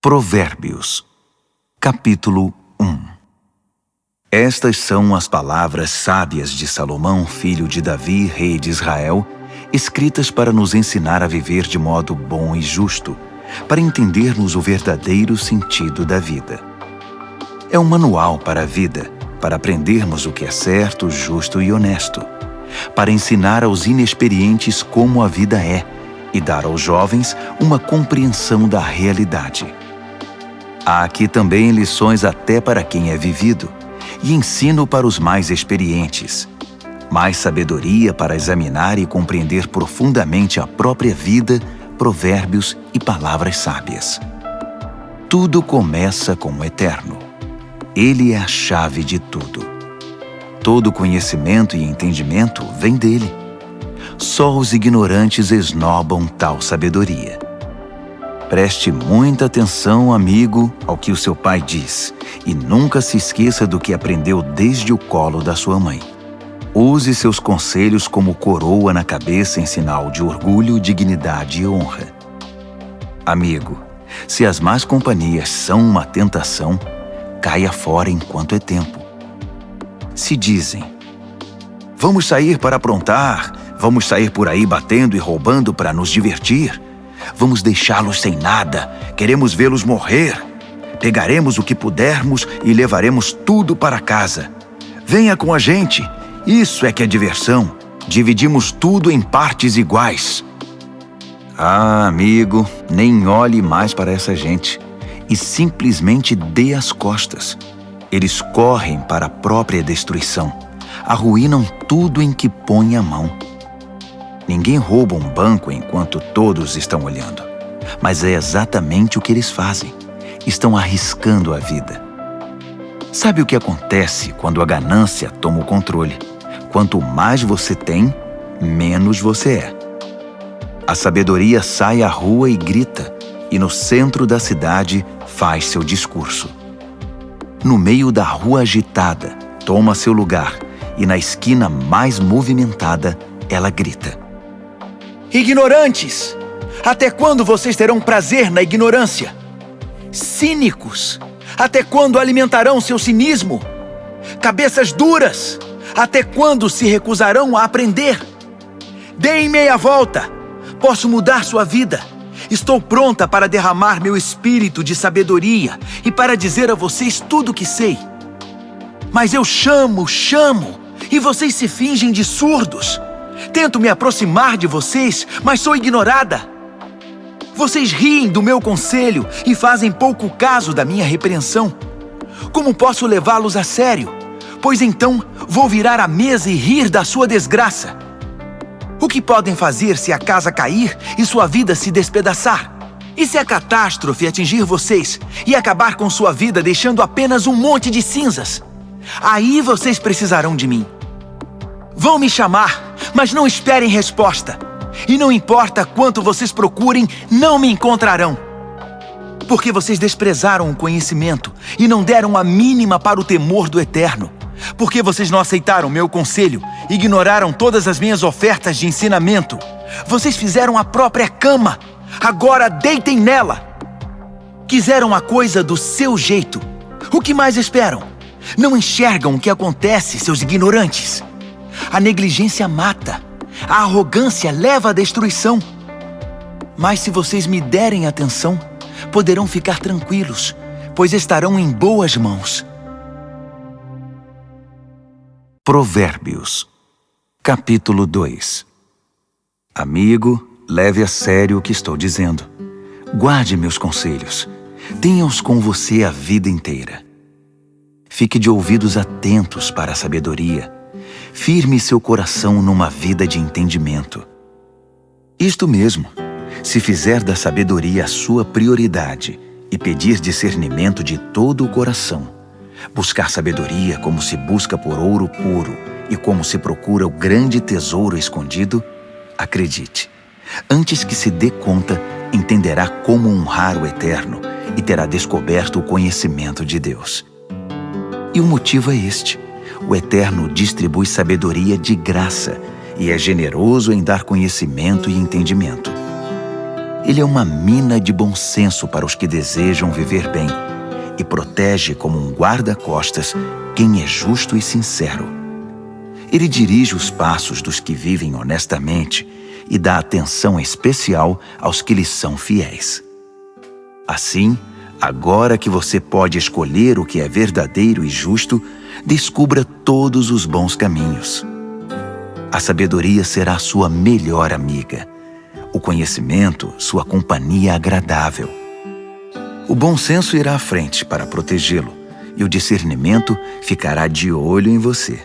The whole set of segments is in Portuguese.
Provérbios, capítulo 1. Estas são as palavras sábias de Salomão, filho de Davi, rei de Israel, escritas para nos ensinar a viver de modo bom e justo, para entendermos o verdadeiro sentido da vida. É um manual para a vida, para aprendermos o que é certo, justo e honesto, para ensinar aos inexperientes como a vida é e dar aos jovens uma compreensão da realidade. Há aqui também lições até para quem é vivido, e ensino para os mais experientes, mais sabedoria para examinar e compreender profundamente a própria vida, provérbios e palavras sábias. Tudo começa com o Eterno. Ele é a chave de tudo. Todo conhecimento e entendimento vem dele. Só os ignorantes esnobam tal sabedoria. Preste muita atenção, amigo, ao que o seu pai diz, e nunca se esqueça do que aprendeu desde o colo da sua mãe. Use seus conselhos como coroa na cabeça em sinal de orgulho, dignidade e honra. Amigo, se as más companhias são uma tentação, caia fora enquanto é tempo. Se dizem, vamos sair para aprontar, vamos sair por aí batendo e roubando para nos divertir, vamos deixá-los sem nada, queremos vê-los morrer. Pegaremos o que pudermos e levaremos tudo para casa. Venha com a gente, isso é que é diversão. Dividimos tudo em partes iguais. Ah, amigo, nem olhe mais para essa gente e simplesmente dê as costas. Eles correm para a própria destruição, arruinam tudo em que põe a mão. Ninguém rouba um banco enquanto todos estão olhando, mas é exatamente o que eles fazem. Estão arriscando a vida. Sabe o que acontece quando a ganância toma o controle? Quanto mais você tem, menos você é. A sabedoria sai à rua e grita, e no centro da cidade faz seu discurso. No meio da rua agitada, toma seu lugar, e na esquina mais movimentada, ela grita. Ignorantes! Até quando vocês terão prazer na ignorância? Cínicos! Até quando alimentarão seu cinismo? Cabeças duras! Até quando se recusarão a aprender? Deem meia volta! Posso mudar sua vida! Estou pronta para derramar meu espírito de sabedoria e para dizer a vocês tudo o que sei. Mas eu chamo, e vocês se fingem de surdos. Tento me aproximar de vocês, mas sou ignorada. Vocês riem do meu conselho e fazem pouco caso da minha repreensão. Como posso levá-los a sério? Pois então vou virar a mesa e rir da sua desgraça. O que podem fazer se a casa cair e sua vida se despedaçar? E se a catástrofe atingir vocês e acabar com sua vida deixando apenas um monte de cinzas? Aí vocês precisarão de mim. Vão me chamar, mas não esperem resposta. E não importa quanto vocês procurem, não me encontrarão. Porque vocês desprezaram o conhecimento e não deram a mínima para o temor do Eterno. Porque vocês não aceitaram meu conselho, ignoraram todas as minhas ofertas de ensinamento. Vocês fizeram a própria cama, agora deitem nela. Quiseram a coisa do seu jeito. O que mais esperam? Não enxergam o que acontece, seus ignorantes. A negligência mata. A arrogância leva à destruição. Mas se vocês me derem atenção, poderão ficar tranquilos, pois estarão em boas mãos. Provérbios, capítulo 2. Amigo, leve a sério o que estou dizendo. Guarde meus conselhos. Tenha-os com você a vida inteira. Fique de ouvidos atentos para a sabedoria. Firme seu coração numa vida de entendimento. Isto mesmo, se fizer da sabedoria a sua prioridade e pedir discernimento de todo o coração, buscar sabedoria como se busca por ouro puro e como se procura o grande tesouro escondido, acredite, antes que se dê conta, entenderá como honrar o Eterno e terá descoberto o conhecimento de Deus. E o motivo é este. O Eterno distribui sabedoria de graça e é generoso em dar conhecimento e entendimento. Ele é uma mina de bom senso para os que desejam viver bem e protege como um guarda-costas quem é justo e sincero. Ele dirige os passos dos que vivem honestamente e dá atenção especial aos que lhes são fiéis. Assim, agora que você pode escolher o que é verdadeiro e justo, descubra todos os bons caminhos. A sabedoria será sua melhor amiga. O conhecimento, sua companhia agradável. O bom senso irá à frente para protegê-lo, e o discernimento ficará de olho em você.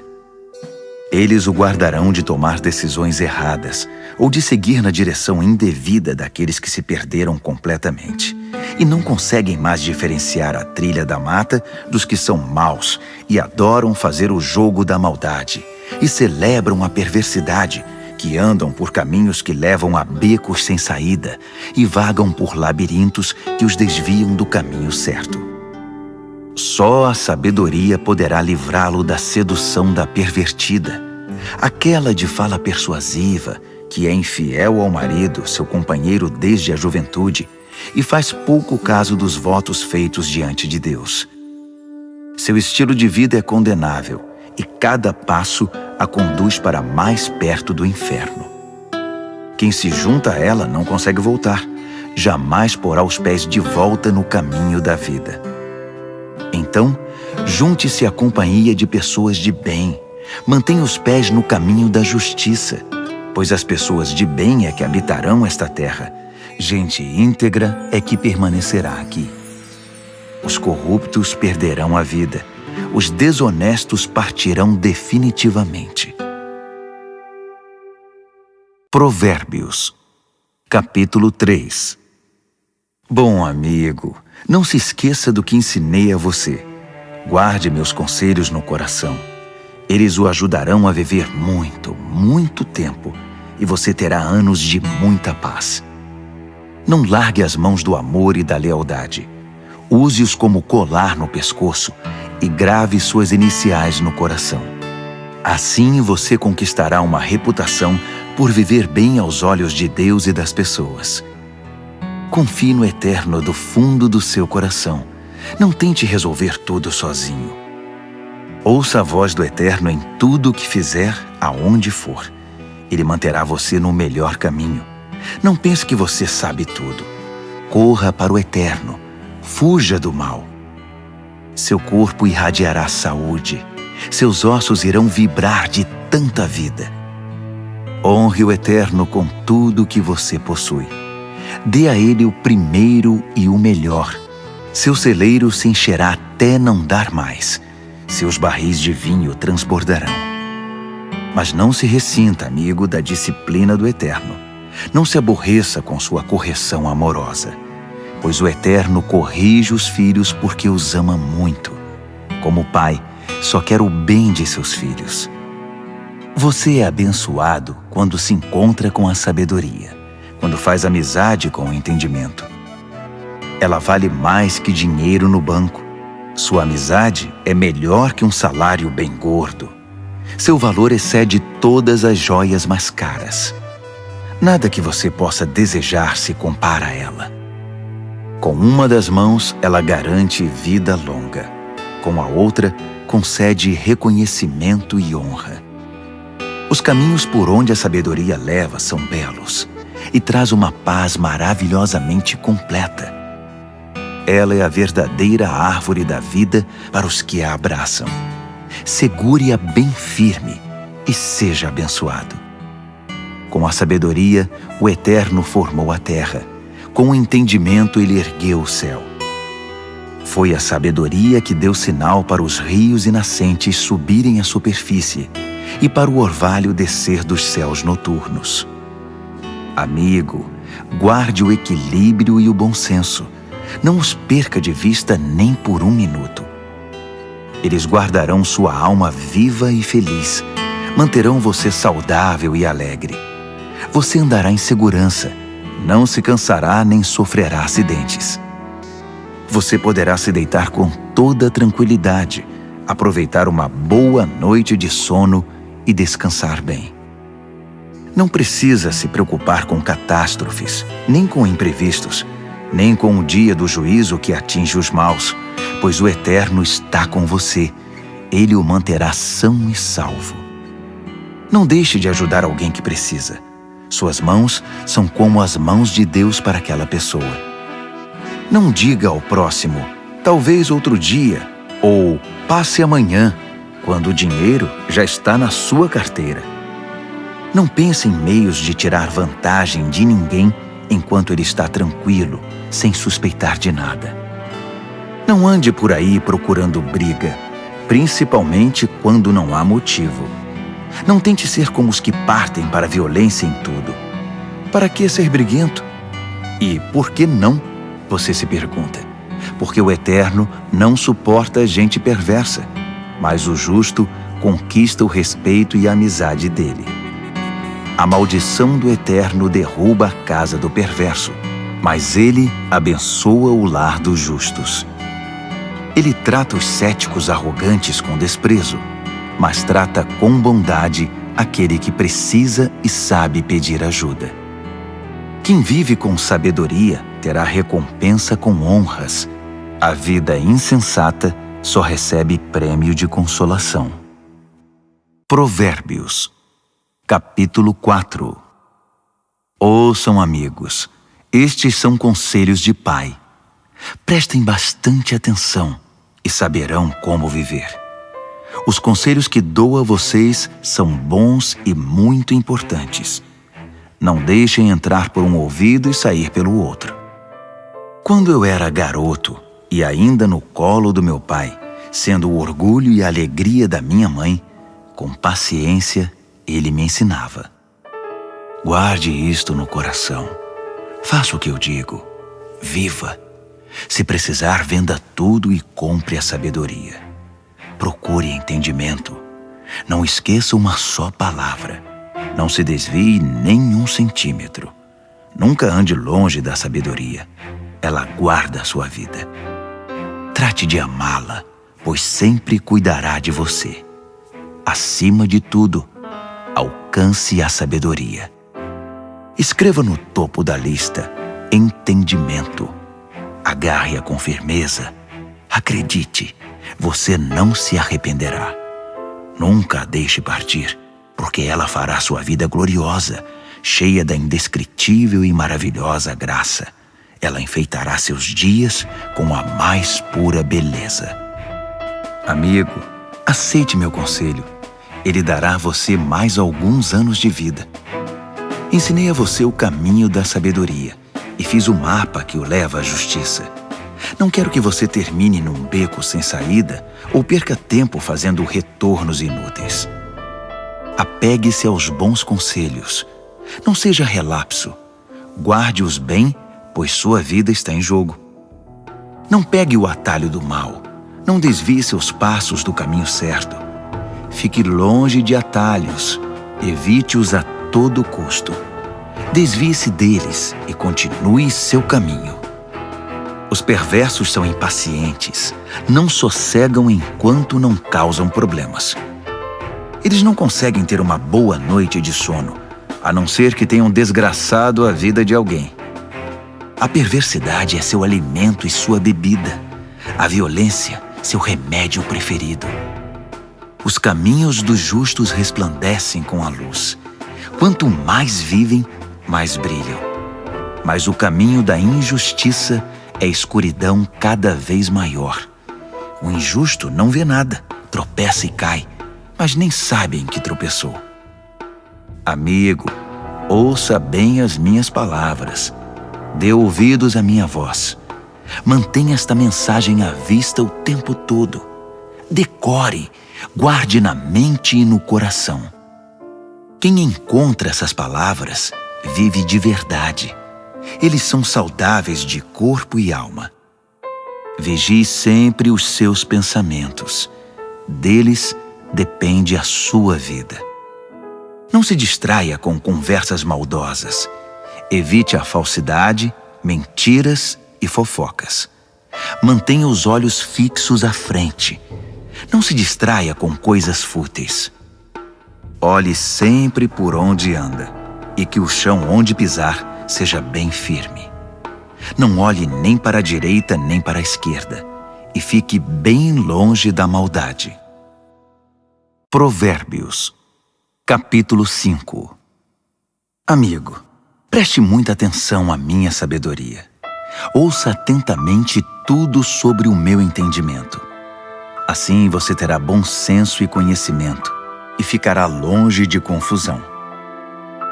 Eles o guardarão de tomar decisões erradas ou de seguir na direção indevida daqueles que se perderam completamente e não conseguem mais diferenciar a trilha da mata dos que são maus e adoram fazer o jogo da maldade e celebram a perversidade, que andam por caminhos que levam a becos sem saída e vagam por labirintos que os desviam do caminho certo. Só a sabedoria poderá livrá-lo da sedução da pervertida, aquela de fala persuasiva, que é infiel ao marido, seu companheiro desde a juventude, e faz pouco caso dos votos feitos diante de Deus. Seu estilo de vida é condenável, e cada passo a conduz para mais perto do inferno. Quem se junta a ela não consegue voltar, jamais porá os pés de volta no caminho da vida. Então, junte-se à companhia de pessoas de bem, mantenha os pés no caminho da justiça, pois as pessoas de bem é que habitarão esta terra, gente íntegra é que permanecerá aqui. Os corruptos perderão a vida, os desonestos partirão definitivamente. Provérbios, capítulo 3. Bom amigo, não se esqueça do que ensinei a você. Guarde meus conselhos no coração. Eles o ajudarão a viver muito, muito tempo, e você terá anos de muita paz. Não largue as mãos do amor e da lealdade. Use-os como colar no pescoço e grave suas iniciais no coração. Assim você conquistará uma reputação por viver bem aos olhos de Deus e das pessoas. Confie no Eterno do fundo do seu coração. Não tente resolver tudo sozinho. Ouça a voz do Eterno em tudo o que fizer, aonde for. Ele manterá você no melhor caminho. Não pense que você sabe tudo. Corra para o Eterno. Fuja do mal. Seu corpo irradiará saúde. Seus ossos irão vibrar de tanta vida. Honre o Eterno com tudo o que você possui. Dê a Ele o primeiro e o melhor. Seu celeiro se encherá até não dar mais. Seus barris de vinho transbordarão. Mas não se ressinta, amigo, da disciplina do Eterno. Não se aborreça com sua correção amorosa, pois o Eterno corrige os filhos porque os ama muito. Como pai, só quer o bem de seus filhos. Você é abençoado quando se encontra com a sabedoria, quando faz amizade com o entendimento. Ela vale mais que dinheiro no banco. Sua amizade é melhor que um salário bem gordo. Seu valor excede todas as joias mais caras. Nada que você possa desejar se compara a ela. Com uma das mãos, ela garante vida longa. Com a outra, concede reconhecimento e honra. Os caminhos por onde a sabedoria leva são belos e traz uma paz maravilhosamente completa. Ela é a verdadeira árvore da vida para os que a abraçam. Segure-a bem firme e seja abençoado. Com a sabedoria, o Eterno formou a terra. Com o entendimento, ele ergueu o céu. Foi a sabedoria que deu sinal para os rios e nascentes subirem à superfície e para o orvalho descer dos céus noturnos. Amigo, guarde o equilíbrio e o bom senso. Não os perca de vista nem por um minuto. Eles guardarão sua alma viva e feliz. Manterão você saudável e alegre. Você andará em segurança. Não se cansará nem sofrerá acidentes. Você poderá se deitar com toda tranquilidade, aproveitar uma boa noite de sono e descansar bem. Não precisa se preocupar com catástrofes, nem com imprevistos, nem com o dia do juízo que atinge os maus, pois o Eterno está com você. Ele o manterá são e salvo. Não deixe de ajudar alguém que precisa. Suas mãos são como as mãos de Deus para aquela pessoa. Não diga ao próximo, talvez outro dia, ou passe amanhã, quando o dinheiro já está na sua carteira. Não pense em meios de tirar vantagem de ninguém enquanto ele está tranquilo, sem suspeitar de nada. Não ande por aí procurando briga, principalmente quando não há motivo. Não tente ser como os que partem para a violência em tudo. Para que ser briguento? E por que não? Você se pergunta. Porque o Eterno não suporta gente perversa, mas o justo conquista o respeito e a amizade dele. A maldição do Eterno derruba a casa do perverso, mas ele abençoa o lar dos justos. Ele trata os céticos arrogantes com desprezo, mas trata com bondade aquele que precisa e sabe pedir ajuda. Quem vive com sabedoria terá recompensa com honras. A vida insensata só recebe prêmio de consolação. Provérbios, capítulo 4. Ouçam, amigos, estes são conselhos de pai. Prestem bastante atenção e saberão como viver. Os conselhos que dou a vocês são bons e muito importantes. Não deixem entrar por um ouvido e sair pelo outro. Quando eu era garoto e ainda no colo do meu pai, sendo o orgulho e a alegria da minha mãe, com paciência ele me ensinava. Guarde isto no coração. Faça o que eu digo. Viva. Se precisar, venda tudo e compre a sabedoria. Procure entendimento. Não esqueça uma só palavra. Não se desvie nem um centímetro. Nunca ande longe da sabedoria. Ela guarda a sua vida. Trate de amá-la, pois sempre cuidará de você. Acima de tudo, alcance a sabedoria. Escreva no topo da lista entendimento. Agarre-a com firmeza. Acredite, você não se arrependerá. Nunca a deixe partir, porque ela fará sua vida gloriosa, cheia da indescritível e maravilhosa graça. Ela enfeitará seus dias com a mais pura beleza. Amigo, aceite meu conselho. Ele dará a você mais alguns anos de vida. Ensinei a você o caminho da sabedoria e fiz o mapa que o leva à justiça. Não quero que você termine num beco sem saída ou perca tempo fazendo retornos inúteis. Apegue-se aos bons conselhos. Não seja relapso. Guarde-os bem, pois sua vida está em jogo. Não pegue o atalho do mal. Não desvie seus passos do caminho certo. Fique longe de atalhos. Evite-os a todo custo. Desvie-se deles e continue seu caminho. Os perversos são impacientes. Não sossegam enquanto não causam problemas. Eles não conseguem ter uma boa noite de sono, a não ser que tenham desgraçado a vida de alguém. A perversidade é seu alimento e sua bebida. A violência, seu remédio preferido. Os caminhos dos justos resplandecem com a luz. Quanto mais vivem, mais brilham. Mas o caminho da injustiça é escuridão cada vez maior. O injusto não vê nada, tropeça e cai, mas nem sabe em que tropeçou. Amigo, ouça bem as minhas palavras. Dê ouvidos à minha voz. Mantenha esta mensagem à vista o tempo todo. Decore, guarde na mente e no coração. Quem encontra essas palavras vive de verdade. Eles são saudáveis de corpo e alma. Vigie sempre os seus pensamentos. Deles depende a sua vida. Não se distraia com conversas maldosas. Evite a falsidade, mentiras e fofocas. Mantenha os olhos fixos à frente. Não se distraia com coisas fúteis. Olhe sempre por onde anda. e que o chão onde pisar seja bem firme. Não olhe nem para a direita nem para a esquerda, e fique bem longe da maldade. Provérbios, capítulo 5. Amigo, preste muita atenção à minha sabedoria. Ouça atentamente tudo sobre o meu entendimento. Assim você terá bom senso e conhecimento, e ficará longe de confusão.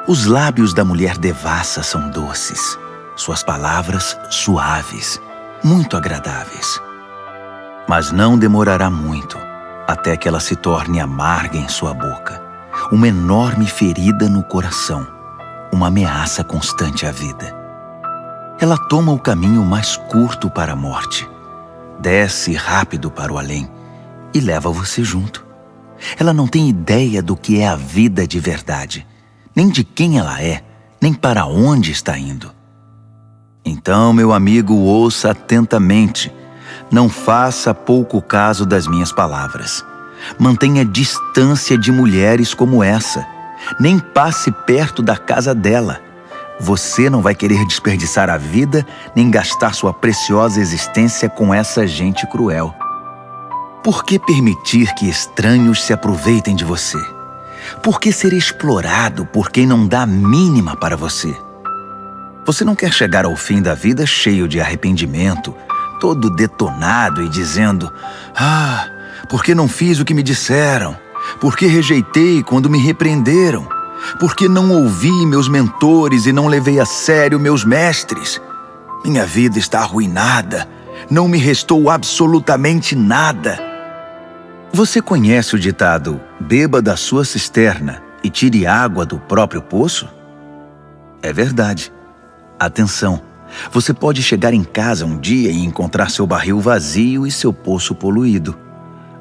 Os lábios da mulher devassa são doces, suas palavras suaves, muito agradáveis. Mas não demorará muito, até que ela se torne amarga em sua boca, uma enorme ferida no coração, uma ameaça constante à vida. Ela toma o caminho mais curto para a morte, desce rápido para o além e leva você junto. Ela não tem ideia do que é a vida de verdade, nem de quem ela é, nem para onde está indo. Então, meu amigo, ouça atentamente. Não faça pouco caso das minhas palavras. Mantenha distância de mulheres como essa. Nem passe perto da casa dela. Você não vai querer desperdiçar a vida nem gastar sua preciosa existência com essa gente cruel. Por que permitir que estranhos se aproveitem de você? Por que ser explorado por quem não dá a mínima para você? Você não quer chegar ao fim da vida cheio de arrependimento, todo detonado e dizendo: "Ah, por que não fiz o que me disseram? Por que rejeitei quando me repreenderam? Por que não ouvi meus mentores e não levei a sério meus mestres? Minha vida está arruinada, não me restou absolutamente nada." Você conhece o ditado: "Beba da sua cisterna e tire água do próprio poço"? É verdade. Atenção, você pode chegar em casa um dia e encontrar seu barril vazio e seu poço poluído.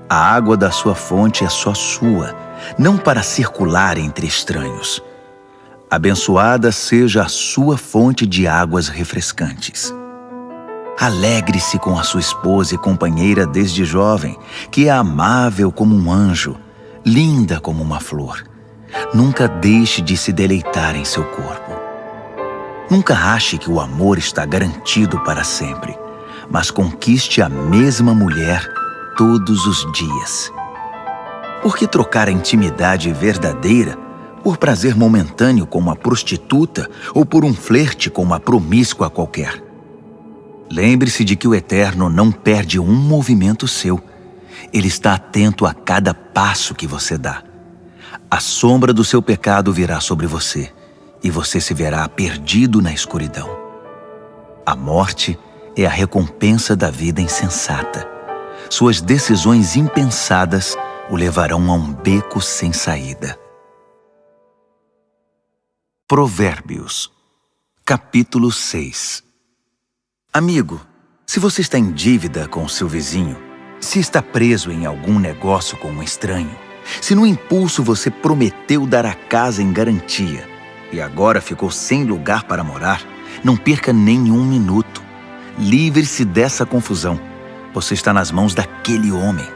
A água da sua fonte é só sua, não para circular entre estranhos. Abençoada seja a sua fonte de águas refrescantes. Alegre-se com a sua esposa e companheira desde jovem, que é amável como um anjo, linda como uma flor. Nunca deixe de se deleitar em seu corpo. Nunca ache que o amor está garantido para sempre, mas conquiste a mesma mulher todos os dias. Por que trocar a intimidade verdadeira por prazer momentâneo com uma prostituta ou por um flerte com uma promíscua qualquer? Lembre-se de que o Eterno não perde um movimento seu. Ele está atento a cada passo que você dá. A sombra do seu pecado virá sobre você, e você se verá perdido na escuridão. A morte é a recompensa da vida insensata. Suas decisões impensadas o levarão a um beco sem saída. Provérbios, capítulo 6. Amigo, se você está em dívida com seu vizinho, se está preso em algum negócio com um estranho, se no impulso você prometeu dar a casa em garantia e agora ficou sem lugar para morar, não perca nenhum minuto. Livre-se dessa confusão. Você está nas mãos daquele homem.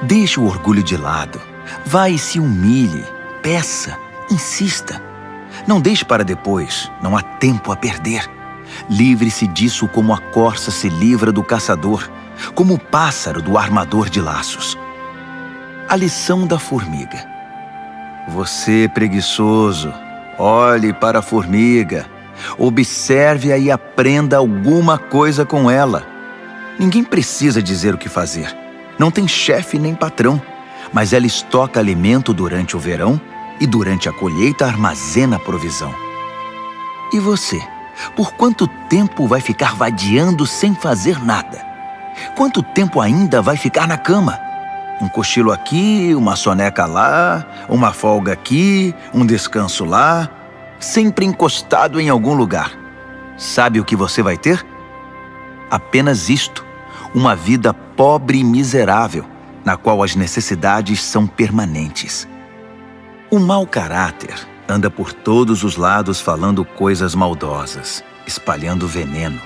Deixe o orgulho de lado. Vá e se humilhe. Peça. Insista. Não deixe para depois. Não há tempo a perder. Livre-se disso como a corça se livra do caçador, como o pássaro do armador de laços. A lição da formiga. Você, preguiçoso, olhe para a formiga, observe-a e aprenda alguma coisa com ela. Ninguém precisa dizer o que fazer. Não tem chefe nem patrão, mas ela estoca alimento durante o verão e durante a colheita armazena provisão. E você, por quanto tempo vai ficar vadiando sem fazer nada? Quanto tempo ainda vai ficar na cama? Um cochilo aqui, uma soneca lá, uma folga aqui, um descanso lá, sempre encostado em algum lugar. Sabe o que você vai ter? Apenas isto, uma vida pobre e miserável, na qual as necessidades são permanentes. O mau caráter anda por todos os lados falando coisas maldosas, espalhando veneno.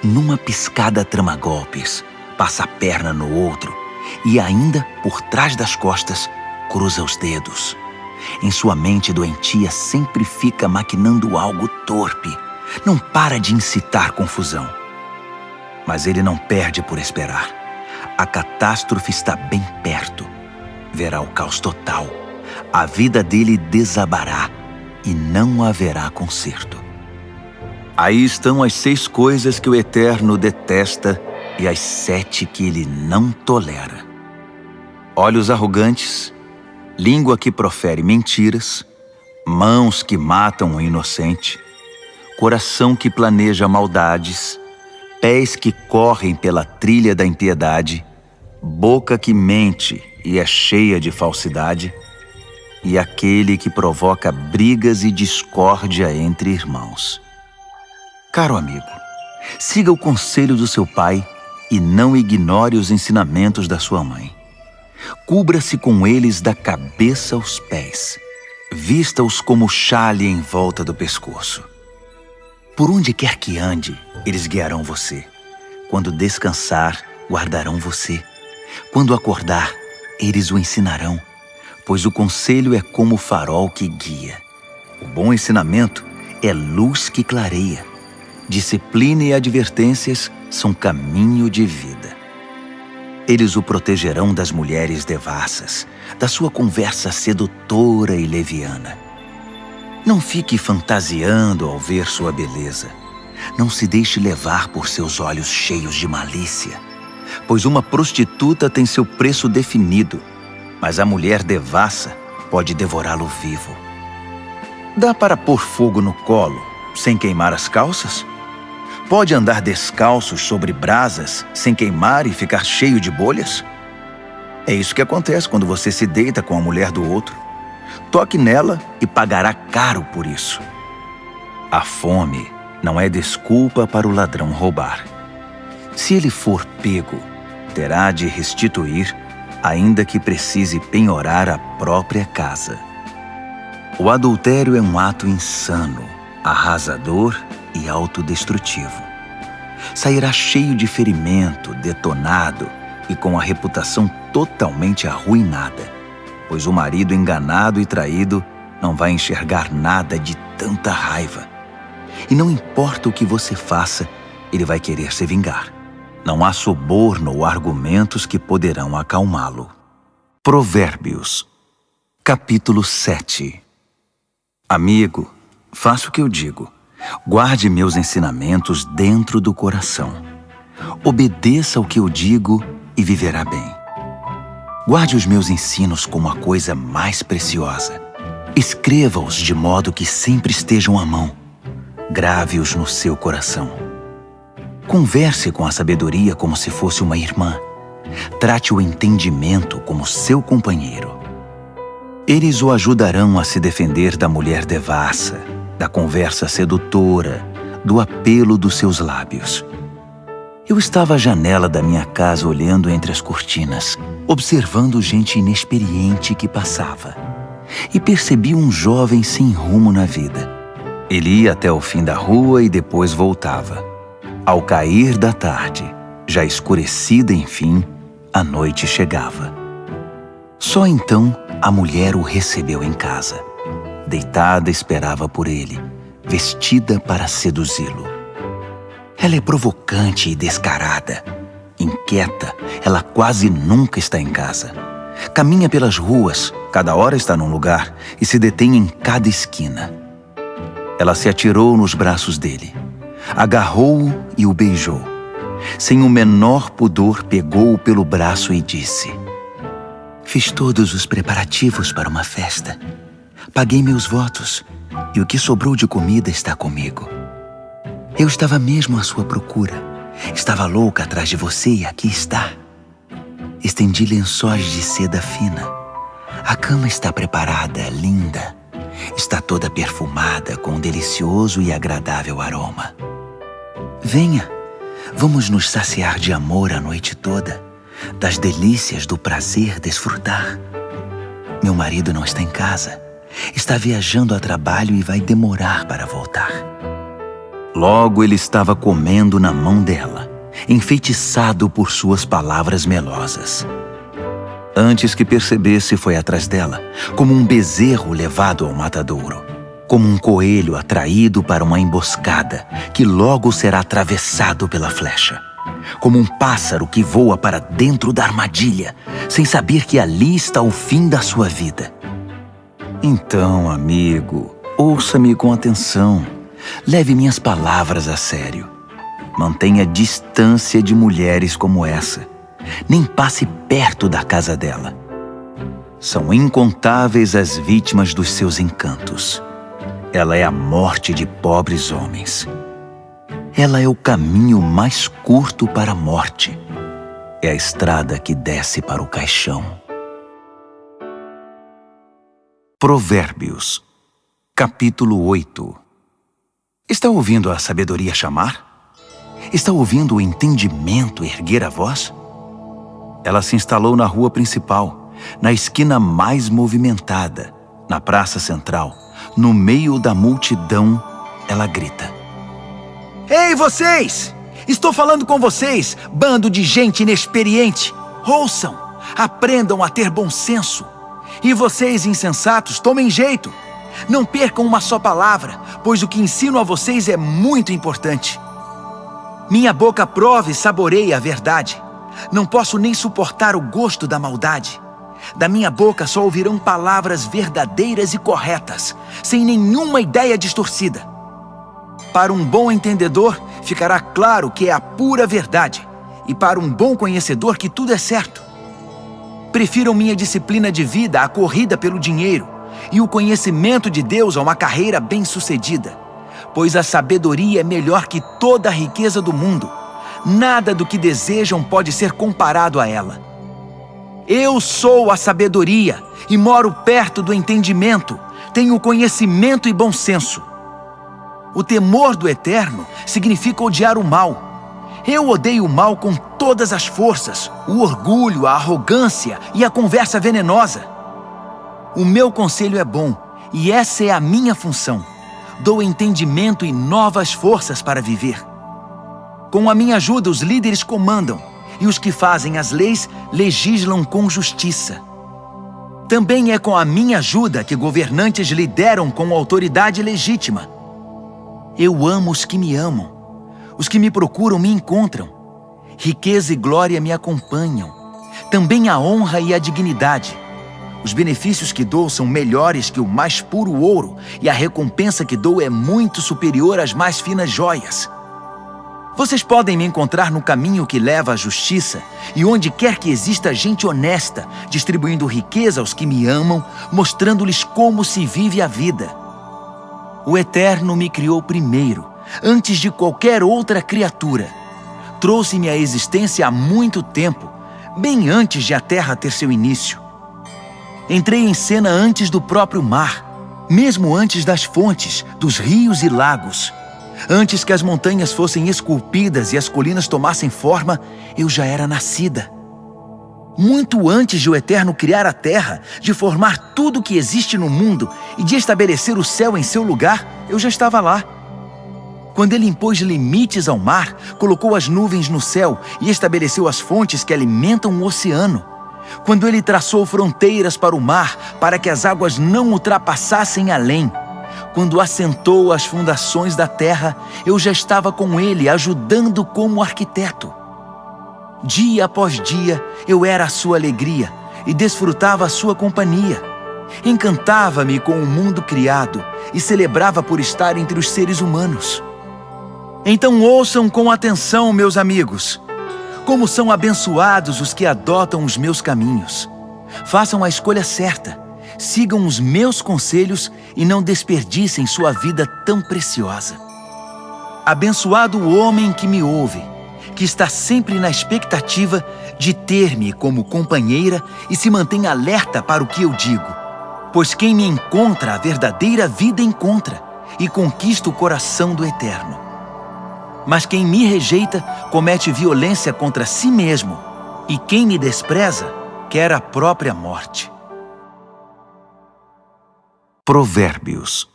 Numa piscada trama golpes, passa a perna no outro, e ainda, por trás das costas, cruza os dedos. Em sua mente doentia sempre fica maquinando algo torpe. Não para de incitar confusão. Mas ele não perde por esperar. A catástrofe está bem perto. Verá o caos total. A vida dele desabará e não haverá conserto. Aí estão as 6 coisas que o Eterno detesta e as 7 que ele não tolera: olhos arrogantes, língua que profere mentiras, mãos que matam o inocente, coração que planeja maldades, pés que correm pela trilha da impiedade, boca que mente e é cheia de falsidade, e aquele que provoca brigas e discórdia entre irmãos. Caro amigo, siga o conselho do seu pai e não ignore os ensinamentos da sua mãe. Cubra-se com eles da cabeça aos pés. Vista-os como xale em volta do pescoço. Por onde quer que ande, eles guiarão você. Quando descansar, guardarão você. Quando acordar, eles o ensinarão, pois o conselho é como o farol que guia. O bom ensinamento é luz que clareia. Disciplina e advertências são caminho de vida. Eles o protegerão das mulheres devassas, da sua conversa sedutora e leviana. Não fique fantasiando ao ver sua beleza. Não se deixe levar por seus olhos cheios de malícia, pois uma prostituta tem seu preço definido, mas a mulher devassa pode devorá-lo vivo. Dá para pôr fogo no colo sem queimar as calças? Pode andar descalços sobre brasas sem queimar e ficar cheio de bolhas? É isso que acontece quando você se deita com a mulher do outro. Toque nela e pagará caro por isso. A fome não é desculpa para o ladrão roubar. Se ele for pego, terá de restituir, ainda que precise penhorar a própria casa. O adultério é um ato insano, arrasador e autodestrutivo. Sairá cheio de ferimento, detonado e com a reputação totalmente arruinada, pois o marido enganado e traído não vai enxergar nada de tanta raiva. E não importa o que você faça, ele vai querer se vingar. Não há suborno ou argumentos que poderão acalmá-lo. Provérbios, capítulo 7. Amigo, faça o que eu digo. Guarde meus ensinamentos dentro do coração. Obedeça ao que eu digo e viverá bem. Guarde os meus ensinos como a coisa mais preciosa. Escreva-os de modo que sempre estejam à mão. Grave-os no seu coração. Converse com a sabedoria como se fosse uma irmã. Trate o entendimento como seu companheiro. Eles o ajudarão a se defender da mulher devassa, da conversa sedutora, do apelo dos seus lábios. Eu estava à janela da minha casa olhando entre as cortinas, observando gente inexperiente que passava, e percebi um jovem sem rumo na vida. Ele ia até o fim da rua e depois voltava. Ao cair da tarde, já escurecida enfim, a noite chegava. Só então a mulher o recebeu em casa. Deitada esperava por ele, vestida para seduzi-lo. Ela é provocante e descarada. Inquieta, ela quase nunca está em casa. Caminha pelas ruas, cada hora está num lugar e se detém em cada esquina. Ela se atirou nos braços dele, agarrou-o e o beijou. Sem o menor pudor, pegou-o pelo braço e disse: "Fiz todos os preparativos para uma festa. Paguei meus votos e o que sobrou de comida está comigo. Eu estava mesmo à sua procura. Estava louca atrás de você e aqui está. Estendi lençóis de seda fina. A cama está preparada, linda. Está toda perfumada com um delicioso e agradável aroma. Venha, vamos nos saciar de amor a noite toda, das delícias do prazer desfrutar. Meu marido não está em casa. Está viajando a trabalho e vai demorar para voltar." Logo ele estava comendo na mão dela, enfeitiçado por suas palavras melosas. Antes que percebesse, foi atrás dela, como um bezerro levado ao matadouro, como um coelho atraído para uma emboscada, que logo será atravessado pela flecha, como um pássaro que voa para dentro da armadilha, sem saber que ali está o fim da sua vida. Então, amigo, ouça-me com atenção. Leve minhas palavras a sério. Mantenha distância de mulheres como essa. Nem passe perto da casa dela. São incontáveis as vítimas dos seus encantos. Ela é a morte de pobres homens. Ela é o caminho mais curto para a morte. É a estrada que desce para o caixão. Provérbios, capítulo 8. Está ouvindo a sabedoria chamar? Está ouvindo o entendimento erguer a voz? Ela se instalou na rua principal, na esquina mais movimentada, na praça central, no meio da multidão, ela grita: Ei, vocês! Estou falando com vocês, bando de gente inexperiente! Ouçam! Aprendam a ter bom senso! E vocês, insensatos, tomem jeito! Não percam uma só palavra, pois o que ensino a vocês é muito importante. Minha boca prova e saboreia a verdade. Não posso nem suportar o gosto da maldade. Da minha boca só ouvirão palavras verdadeiras e corretas, sem nenhuma ideia distorcida. Para um bom entendedor, ficará claro que é a pura verdade, e para um bom conhecedor que tudo é certo. Prefiram minha disciplina de vida à corrida pelo dinheiro, e o conhecimento de Deus a uma carreira bem-sucedida, pois a sabedoria é melhor que toda a riqueza do mundo. Nada do que desejam pode ser comparado a ela. Eu sou a sabedoria e moro perto do entendimento, tenho conhecimento e bom senso. O temor do Eterno significa odiar o mal. Eu odeio o mal com todas as forças, o orgulho, a arrogância e a conversa venenosa. O meu conselho é bom, e essa é a minha função. Dou entendimento e novas forças para viver. Com a minha ajuda, os líderes comandam, e os que fazem as leis legislam com justiça. Também é com a minha ajuda que governantes lideram com autoridade legítima. Eu amo os que me amam. Os que me procuram me encontram. Riqueza e glória me acompanham. Também a honra e a dignidade. Os benefícios que dou são melhores que o mais puro ouro, e a recompensa que dou é muito superior às mais finas joias. Vocês podem me encontrar no caminho que leva à justiça, e onde quer que exista gente honesta, distribuindo riqueza aos que me amam, mostrando-lhes como se vive a vida. O Eterno me criou primeiro, antes de qualquer outra criatura. Trouxe-me à existência há muito tempo, bem antes de a terra ter seu início. Entrei em cena antes do próprio mar, mesmo antes das fontes, dos rios e lagos. Antes que as montanhas fossem esculpidas e as colinas tomassem forma, eu já era nascida. Muito antes de o Eterno criar a terra, de formar tudo o que existe no mundo e de estabelecer o céu em seu lugar, eu já estava lá. Quando ele impôs limites ao mar, colocou as nuvens no céu e estabeleceu as fontes que alimentam o oceano. Quando ele traçou fronteiras para o mar, para que as águas não ultrapassassem além. Quando assentou as fundações da terra, eu já estava com ele, ajudando como arquiteto. Dia após dia, eu era a sua alegria e desfrutava a sua companhia. Encantava-me com o mundo criado e celebrava por estar entre os seres humanos. Então ouçam com atenção, meus amigos. Como são abençoados os que adotam os meus caminhos. Façam a escolha certa. Sigam os meus conselhos e não desperdicem sua vida tão preciosa. Abençoado o homem que me ouve, que está sempre na expectativa de ter-me como companheira e se mantém alerta para o que eu digo. Pois quem me encontra a verdadeira vida encontra e conquista o coração do Eterno. Mas quem me rejeita comete violência contra si mesmo, e quem me despreza quer a própria morte. Provérbios,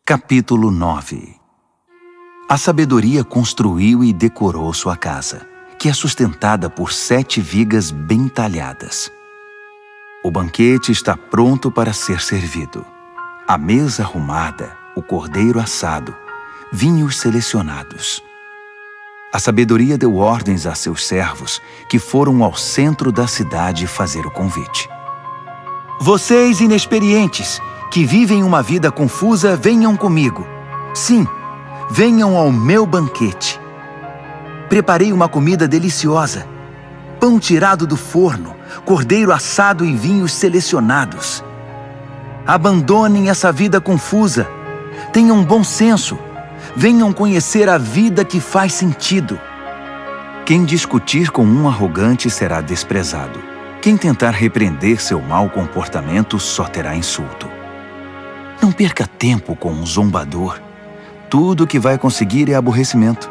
capítulo 9. A sabedoria construiu e decorou sua casa, que é sustentada por 7 vigas bem talhadas. O banquete está pronto para ser servido. A mesa arrumada, o cordeiro assado, vinhos selecionados. A sabedoria deu ordens a seus servos, que foram ao centro da cidade fazer o convite. Vocês inexperientes, que vivem uma vida confusa, venham comigo. Sim, venham ao meu banquete. Preparei uma comida deliciosa. Pão tirado do forno, cordeiro assado e vinhos selecionados. Abandonem essa vida confusa. Tenham bom senso. Venham conhecer a vida que faz sentido. Quem discutir com um arrogante será desprezado. Quem tentar repreender seu mau comportamento só terá insulto. Não perca tempo com um zombador. Tudo o que vai conseguir é aborrecimento.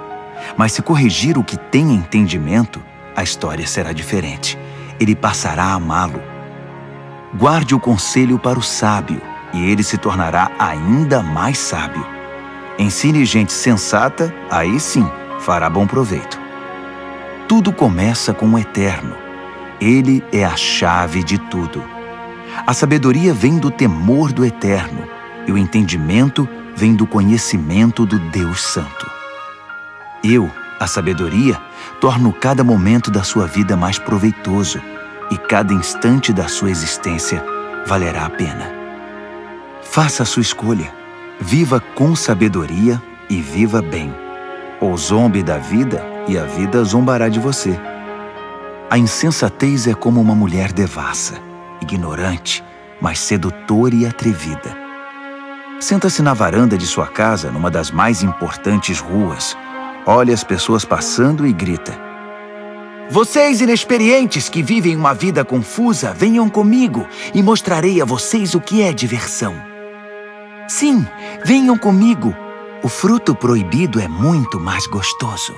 Mas se corrigir o que tem entendimento, a história será diferente. Ele passará a amá-lo. Guarde o conselho para o sábio, e ele se tornará ainda mais sábio. Ensine gente sensata, aí sim fará bom proveito. Tudo começa com o Eterno. Ele é a chave de tudo. A sabedoria vem do temor do Eterno, e o entendimento vem do conhecimento do Deus Santo. Eu, a sabedoria, torno cada momento da sua vida mais proveitoso, e cada instante da sua existência valerá a pena. Faça a sua escolha. Viva com sabedoria e viva bem. Ou zombe da vida e a vida zombará de você. A insensatez é como uma mulher devassa, ignorante, mas sedutora e atrevida. Senta-se na varanda de sua casa, numa das mais importantes ruas, olha as pessoas passando e grita: Vocês inexperientes que vivem uma vida confusa, venham comigo e mostrarei a vocês o que é diversão. Sim, venham comigo. O fruto proibido é muito mais gostoso.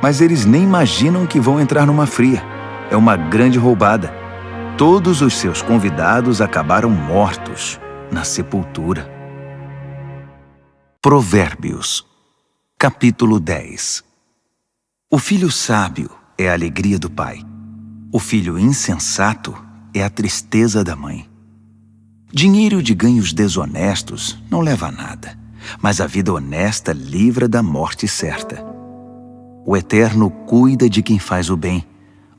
Mas eles nem imaginam que vão entrar numa fria. É uma grande roubada. Todos os seus convidados acabaram mortos na sepultura. Provérbios, capítulo 10. O filho sábio é a alegria do pai. O filho insensato é a tristeza da mãe. Dinheiro de ganhos desonestos não leva a nada, mas a vida honesta livra da morte certa. O Eterno cuida de quem faz o bem,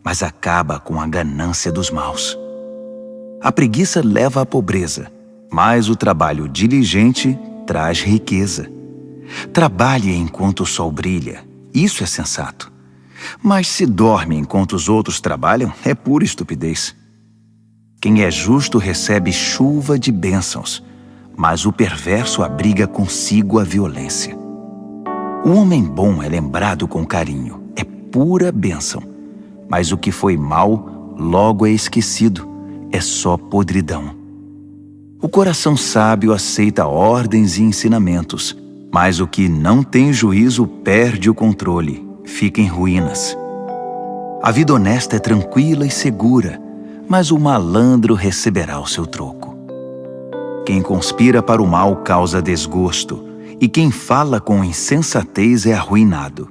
mas acaba com a ganância dos maus. A preguiça leva à pobreza, mas o trabalho diligente traz riqueza. Trabalhe enquanto o sol brilha, isso é sensato. Mas se dorme enquanto os outros trabalham, é pura estupidez. Quem é justo recebe chuva de bênçãos, mas o perverso abriga consigo a violência. O homem bom é lembrado com carinho, é pura bênção, mas o que foi mal logo é esquecido, é só podridão. O coração sábio aceita ordens e ensinamentos, mas o que não tem juízo perde o controle, fica em ruínas. A vida honesta é tranquila e segura, mas o malandro receberá o seu troco. Quem conspira para o mal causa desgosto, e quem fala com insensatez é arruinado.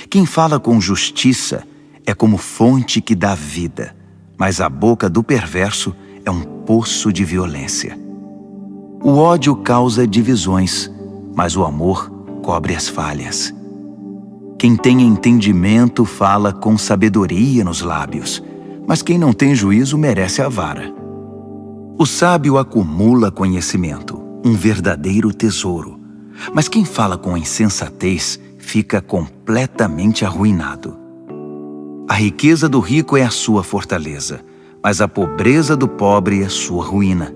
Quem fala com justiça é como fonte que dá vida, mas a boca do perverso é um poço de violência. O ódio causa divisões, mas o amor cobre as falhas. Quem tem entendimento fala com sabedoria nos lábios, mas quem não tem juízo merece a vara. O sábio acumula conhecimento, um verdadeiro tesouro, mas quem fala com insensatez fica completamente arruinado. A riqueza do rico é a sua fortaleza, mas a pobreza do pobre é sua ruína.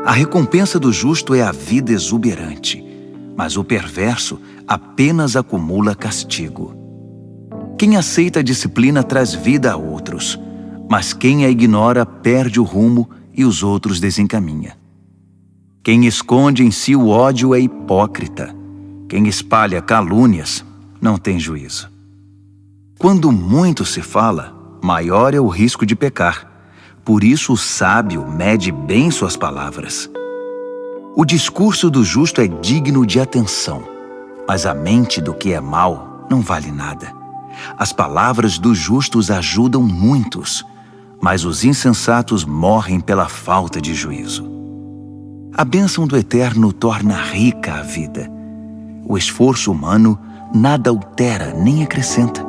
A recompensa do justo é a vida exuberante, mas o perverso apenas acumula castigo. Quem aceita a disciplina traz vida a outros, mas quem a ignora perde o rumo e os outros desencaminha. Quem esconde em si o ódio é hipócrita. Quem espalha calúnias não tem juízo. Quando muito se fala, maior é o risco de pecar. Por isso o sábio mede bem suas palavras. O discurso do justo é digno de atenção, mas a mente do que é mau não vale nada. As palavras dos justos ajudam muitos, mas os insensatos morrem pela falta de juízo. A bênção do Eterno torna rica a vida. O esforço humano nada altera nem acrescenta.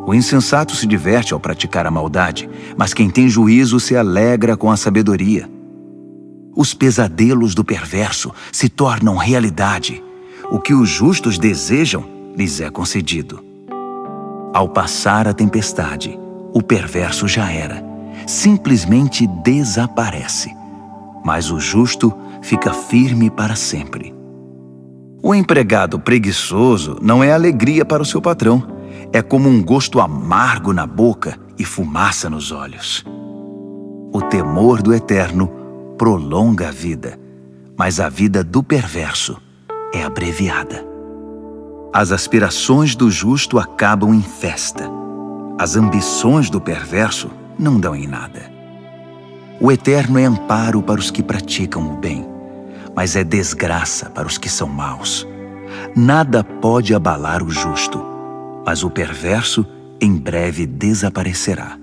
O insensato se diverte ao praticar a maldade, mas quem tem juízo se alegra com a sabedoria. Os pesadelos do perverso se tornam realidade. O que os justos desejam lhes é concedido. Ao passar a tempestade, o perverso já era, simplesmente desaparece. Mas o justo fica firme para sempre. O empregado preguiçoso não é alegria para o seu patrão. É como um gosto amargo na boca e fumaça nos olhos. O temor do Eterno prolonga a vida, mas a vida do perverso é abreviada. As aspirações do justo acabam em festa. As ambições do perverso não dão em nada. O Eterno é amparo para os que praticam o bem, mas é desgraça para os que são maus. Nada pode abalar o justo, mas o perverso em breve desaparecerá.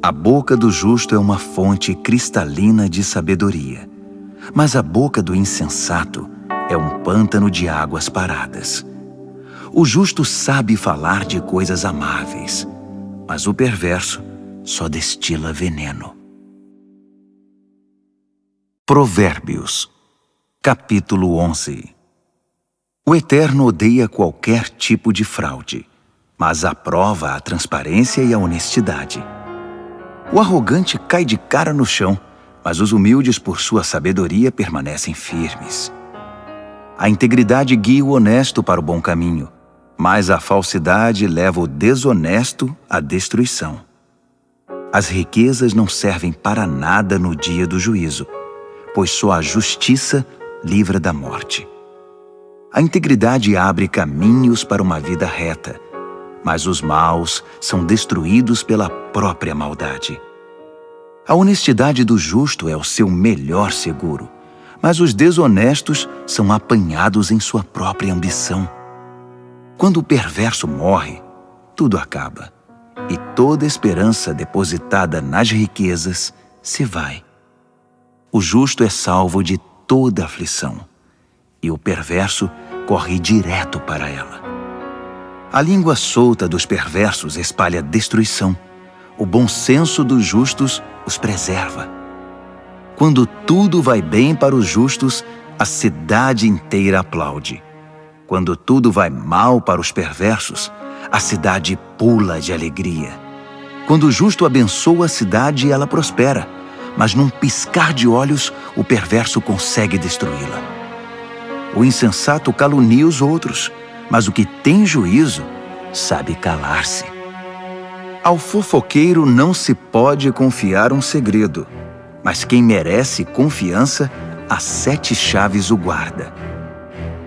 A boca do justo é uma fonte cristalina de sabedoria, mas a boca do insensato é um pântano de águas paradas. O justo sabe falar de coisas amáveis, mas o perverso só destila veneno. Provérbios, capítulo 11. O Eterno odeia qualquer tipo de fraude, mas aprova a transparência e a honestidade. O arrogante cai de cara no chão, mas os humildes, por sua sabedoria, permanecem firmes. A integridade guia o honesto para o bom caminho, mas a falsidade leva o desonesto à destruição. As riquezas não servem para nada no dia do juízo, pois só a justiça livra da morte. A integridade abre caminhos para uma vida reta, mas os maus são destruídos pela própria maldade. A honestidade do justo é o seu melhor seguro, mas os desonestos são apanhados em sua própria ambição. Quando o perverso morre, tudo acaba, e toda esperança depositada nas riquezas se vai. O justo é salvo de toda aflição, e o perverso corre direto para ela. A língua solta dos perversos espalha destruição. O bom senso dos justos os preserva. Quando tudo vai bem para os justos, a cidade inteira aplaude. Quando tudo vai mal para os perversos, a cidade pula de alegria. Quando o justo abençoa a cidade, ela prospera, mas num piscar de olhos, o perverso consegue destruí-la. O insensato calunia os outros, mas o que tem juízo sabe calar-se. Ao fofoqueiro não se pode confiar um segredo, mas quem merece confiança, as 7 chaves o guarda.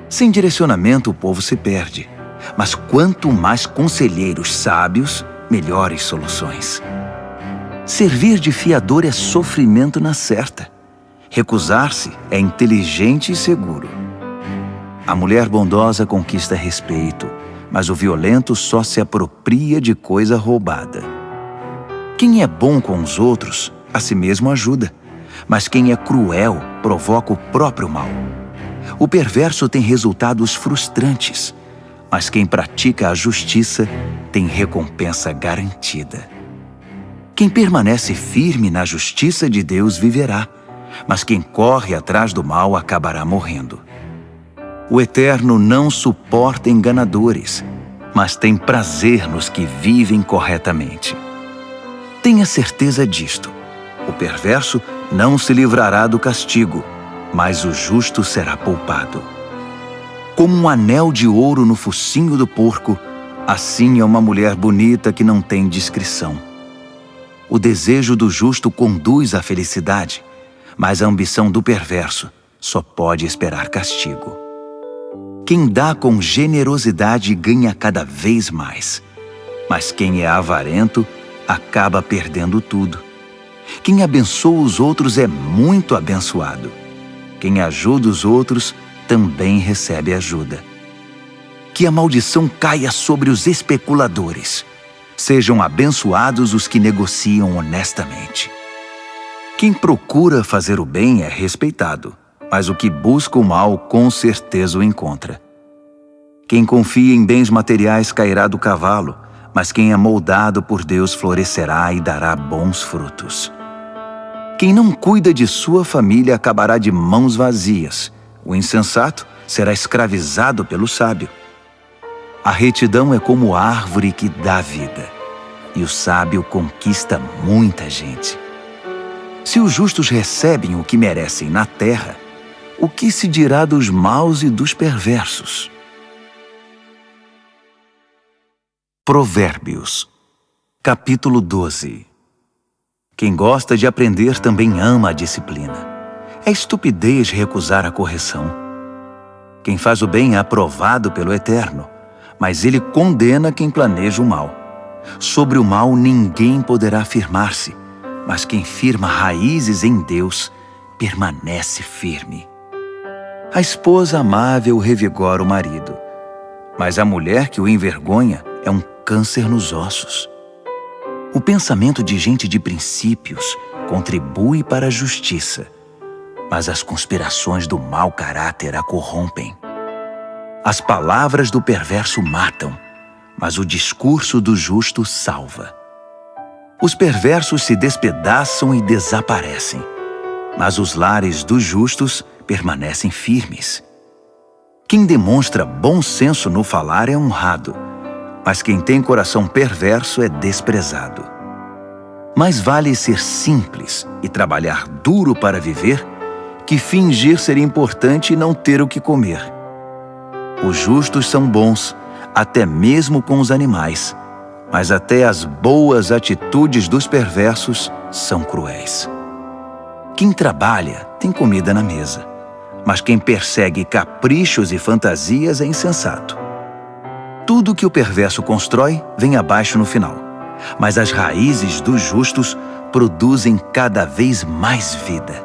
Sem direcionamento o povo se perde, mas quanto mais conselheiros sábios, melhores soluções. Servir de fiador é sofrimento na certa. Recusar-se é inteligente e seguro. A mulher bondosa conquista respeito, mas o violento só se apropria de coisa roubada. Quem é bom com os outros, a si mesmo ajuda, mas quem é cruel provoca o próprio mal. O perverso tem resultados frustrantes, mas quem pratica a justiça tem recompensa garantida. Quem permanece firme na justiça de Deus viverá, mas quem corre atrás do mal acabará morrendo. O Eterno não suporta enganadores, mas tem prazer nos que vivem corretamente. Tenha certeza disto: o perverso não se livrará do castigo, mas o justo será poupado. Como um anel de ouro no focinho do porco, assim é uma mulher bonita que não tem discrição. O desejo do justo conduz à felicidade, mas a ambição do perverso só pode esperar castigo. Quem dá com generosidade ganha cada vez mais, mas quem é avarento acaba perdendo tudo. Quem abençoa os outros é muito abençoado. Quem ajuda os outros também recebe ajuda. Que a maldição caia sobre os especuladores. Sejam abençoados os que negociam honestamente. Quem procura fazer o bem é respeitado, mas o que busca o mal com certeza o encontra. Quem confia em bens materiais cairá do cavalo, mas quem é moldado por Deus florescerá e dará bons frutos. Quem não cuida de sua família acabará de mãos vazias. O insensato será escravizado pelo sábio. A retidão é como árvore que dá vida, e o sábio conquista muita gente. Se os justos recebem o que merecem na terra, o que se dirá dos maus e dos perversos? Provérbios, capítulo 12. Quem gosta de aprender também ama a disciplina. É estupidez recusar a correção. Quem faz o bem é aprovado pelo Eterno, mas ele condena quem planeja o mal. Sobre o mal ninguém poderá firmar-se, mas quem firma raízes em Deus permanece firme. A esposa amável revigora o marido, mas a mulher que o envergonha é um câncer nos ossos. O pensamento de gente de princípios contribui para a justiça, mas as conspirações do mau caráter a corrompem. As palavras do perverso matam, mas o discurso do justo salva. Os perversos se despedaçam e desaparecem, mas os lares dos justos permanecem firmes. Quem demonstra bom senso no falar é honrado, mas quem tem coração perverso é desprezado. Mais vale ser simples e trabalhar duro para viver que fingir ser importante e não ter o que comer. Os justos são bons, até mesmo com os animais, mas até as boas atitudes dos perversos são cruéis. Quem trabalha tem comida na mesa, mas quem persegue caprichos e fantasias é insensato. Tudo que o perverso constrói vem abaixo no final, mas as raízes dos justos produzem cada vez mais vida.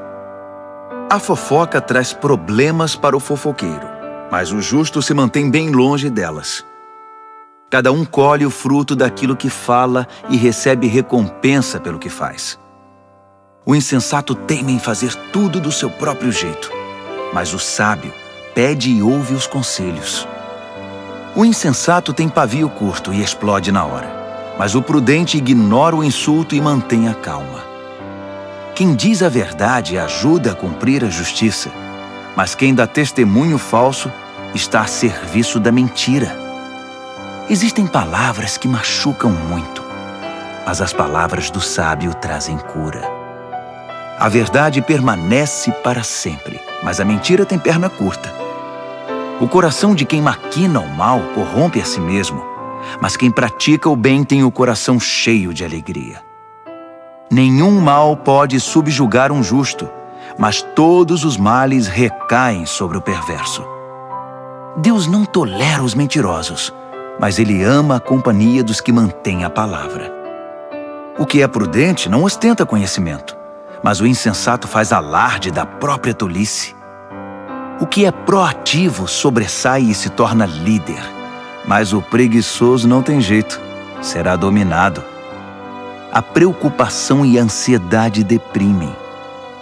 A fofoca traz problemas para o fofoqueiro, mas o justo se mantém bem longe delas. Cada um colhe o fruto daquilo que fala e recebe recompensa pelo que faz. O insensato teima em fazer tudo do seu próprio jeito, mas o sábio pede e ouve os conselhos. O insensato tem pavio curto e explode na hora, mas o prudente ignora o insulto e mantém a calma. Quem diz a verdade ajuda a cumprir a justiça, mas quem dá testemunho falso está a serviço da mentira. Existem palavras que machucam muito, mas as palavras do sábio trazem cura. A verdade permanece para sempre, mas a mentira tem perna curta. O coração de quem maquina o mal corrompe a si mesmo, mas quem pratica o bem tem o coração cheio de alegria. Nenhum mal pode subjugar um justo, mas todos os males recaem sobre o perverso. Deus não tolera os mentirosos, mas Ele ama a companhia dos que mantêm a palavra. O que é prudente não ostenta conhecimento, mas o insensato faz alarde da própria tolice. O que é proativo sobressai e se torna líder, mas o preguiçoso não tem jeito, será dominado. A preocupação e a ansiedade deprimem,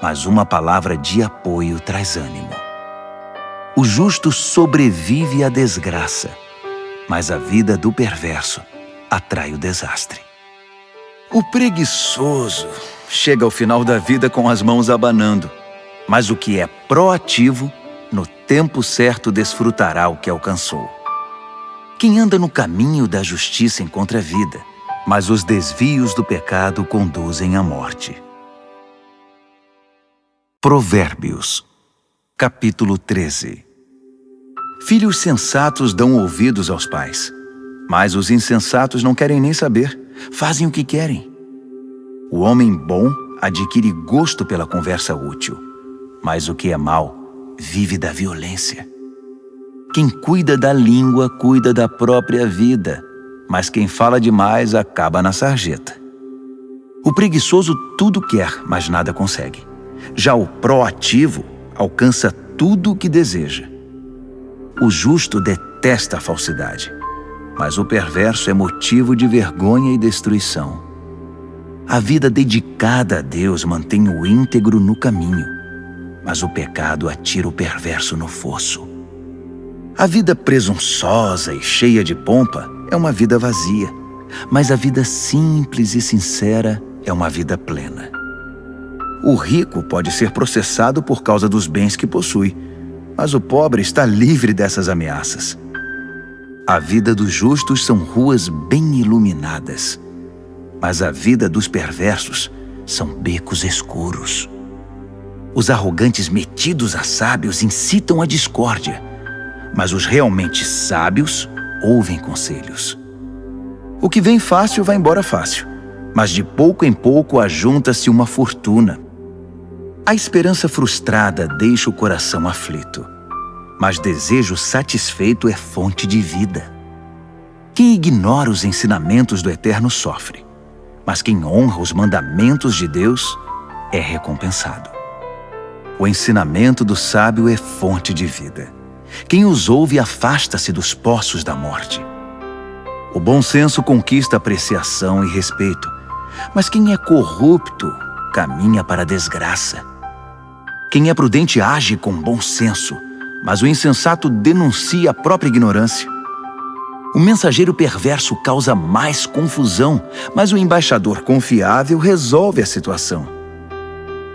mas uma palavra de apoio traz ânimo. O justo sobrevive à desgraça, mas a vida do perverso atrai o desastre. O preguiçoso chega ao final da vida com as mãos abanando, mas o que é proativo, no tempo certo desfrutará o que alcançou. Quem anda no caminho da justiça encontra vida, mas os desvios do pecado conduzem à morte. Provérbios, capítulo 13. Filhos sensatos dão ouvidos aos pais, mas os insensatos não querem nem saber, fazem o que querem. O homem bom adquire gosto pela conversa útil, mas o que é mau vive da violência. Quem cuida da língua cuida da própria vida, mas quem fala demais acaba na sarjeta. O preguiçoso tudo quer, mas nada consegue. Já o proativo alcança tudo o que deseja. O justo detesta a falsidade, mas o perverso é motivo de vergonha e destruição. A vida dedicada a Deus mantém o íntegro no caminho, mas o pecado atira o perverso no fosso. A vida presunçosa e cheia de pompa é uma vida vazia, mas a vida simples e sincera é uma vida plena. O rico pode ser processado por causa dos bens que possui, mas o pobre está livre dessas ameaças. A vida dos justos são ruas bem iluminadas, mas a vida dos perversos são becos escuros. Os arrogantes metidos a sábios incitam a discórdia, mas os realmente sábios ouvem conselhos. O que vem fácil vai embora fácil, mas de pouco em pouco ajunta-se uma fortuna. A esperança frustrada deixa o coração aflito, mas desejo satisfeito é fonte de vida. Quem ignora os ensinamentos do Eterno sofre, mas quem honra os mandamentos de Deus é recompensado. O ensinamento do sábio é fonte de vida. Quem os ouve afasta-se dos poços da morte. O bom senso conquista apreciação e respeito, mas quem é corrupto caminha para a desgraça. Quem é prudente age com bom senso, mas o insensato denuncia a própria ignorância. O mensageiro perverso causa mais confusão, mas o embaixador confiável resolve a situação.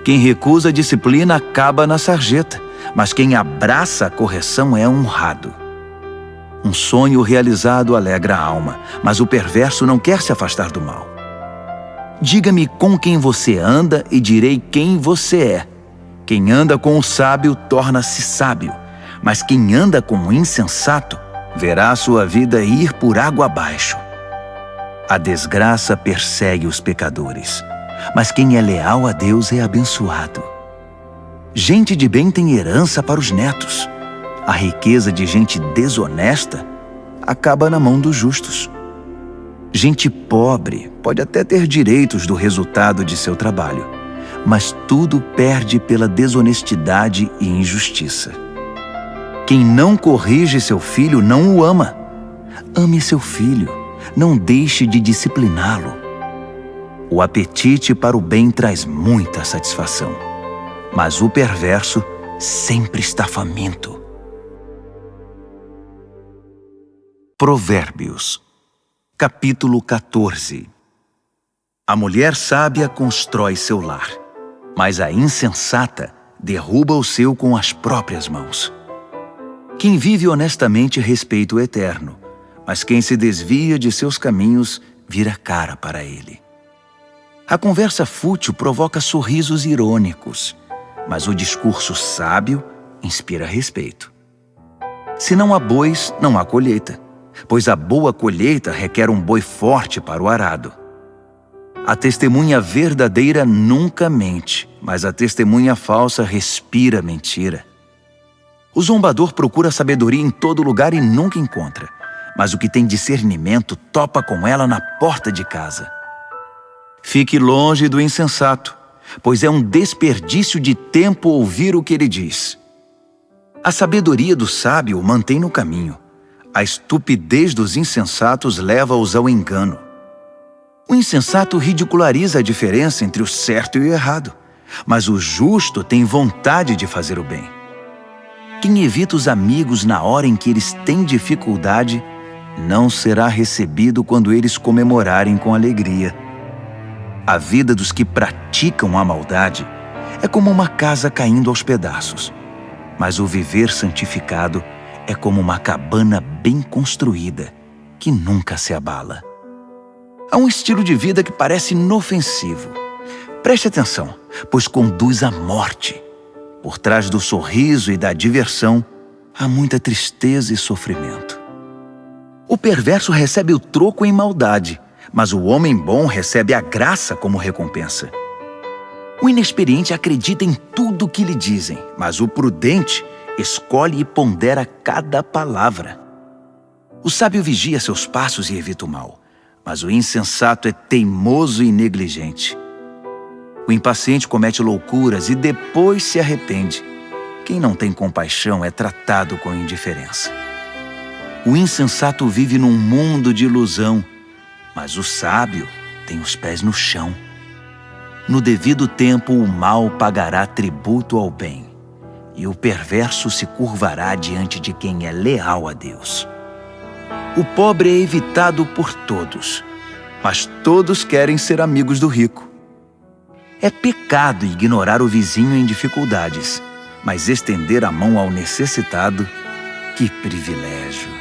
Quem recusa a disciplina acaba na sarjeta, mas quem abraça a correção é honrado. Um sonho realizado alegra a alma, mas o perverso não quer se afastar do mal. Diga-me com quem você anda e direi quem você é. Quem anda com o sábio torna-se sábio, mas quem anda com o insensato verá sua vida ir por água abaixo. A desgraça persegue os pecadores, mas quem é leal a Deus é abençoado. Gente de bem tem herança para os netos. A riqueza de gente desonesta acaba na mão dos justos. Gente pobre pode até ter direitos do resultado de seu trabalho, mas tudo perde pela desonestidade e injustiça. Quem não corrige seu filho não o ama. Ame seu filho, não deixe de discipliná-lo. O apetite para o bem traz muita satisfação, mas o perverso sempre está faminto. Provérbios, capítulo 14. A mulher sábia constrói seu lar, mas a insensata derruba o seu com as próprias mãos. Quem vive honestamente respeita o Eterno, mas quem se desvia de seus caminhos vira cara para ele. A conversa fútil provoca sorrisos irônicos, mas o discurso sábio inspira respeito. Se não há bois, não há colheita, pois a boa colheita requer um boi forte para o arado. A testemunha verdadeira nunca mente, mas a testemunha falsa respira mentira. O zombador procura sabedoria em todo lugar e nunca encontra, mas o que tem discernimento topa com ela na porta de casa. Fique longe do insensato, pois é um desperdício de tempo ouvir o que ele diz. A sabedoria do sábio o mantém no caminho. A estupidez dos insensatos leva-os ao engano. O insensato ridiculariza a diferença entre o certo e o errado, mas o justo tem vontade de fazer o bem. Quem evita os amigos na hora em que eles têm dificuldade, não será recebido quando eles comemorarem com alegria. A vida dos que praticam a maldade é como uma casa caindo aos pedaços, mas o viver santificado é como uma cabana bem construída, que nunca se abala. Há um estilo de vida que parece inofensivo. Preste atenção, pois conduz à morte. Por trás do sorriso e da diversão, há muita tristeza e sofrimento. O perverso recebe o troco em maldade, mas o homem bom recebe a graça como recompensa. O inexperiente acredita em tudo o que lhe dizem, mas o prudente escolhe e pondera cada palavra. O sábio vigia seus passos e evita o mal, mas o insensato é teimoso e negligente. O impaciente comete loucuras e depois se arrepende. Quem não tem compaixão é tratado com indiferença. O insensato vive num mundo de ilusão, mas o sábio tem os pés no chão. No devido tempo, o mal pagará tributo ao bem, e o perverso se curvará diante de quem é leal a Deus. O pobre é evitado por todos, mas todos querem ser amigos do rico. É pecado ignorar o vizinho em dificuldades, mas estender a mão ao necessitado, que privilégio!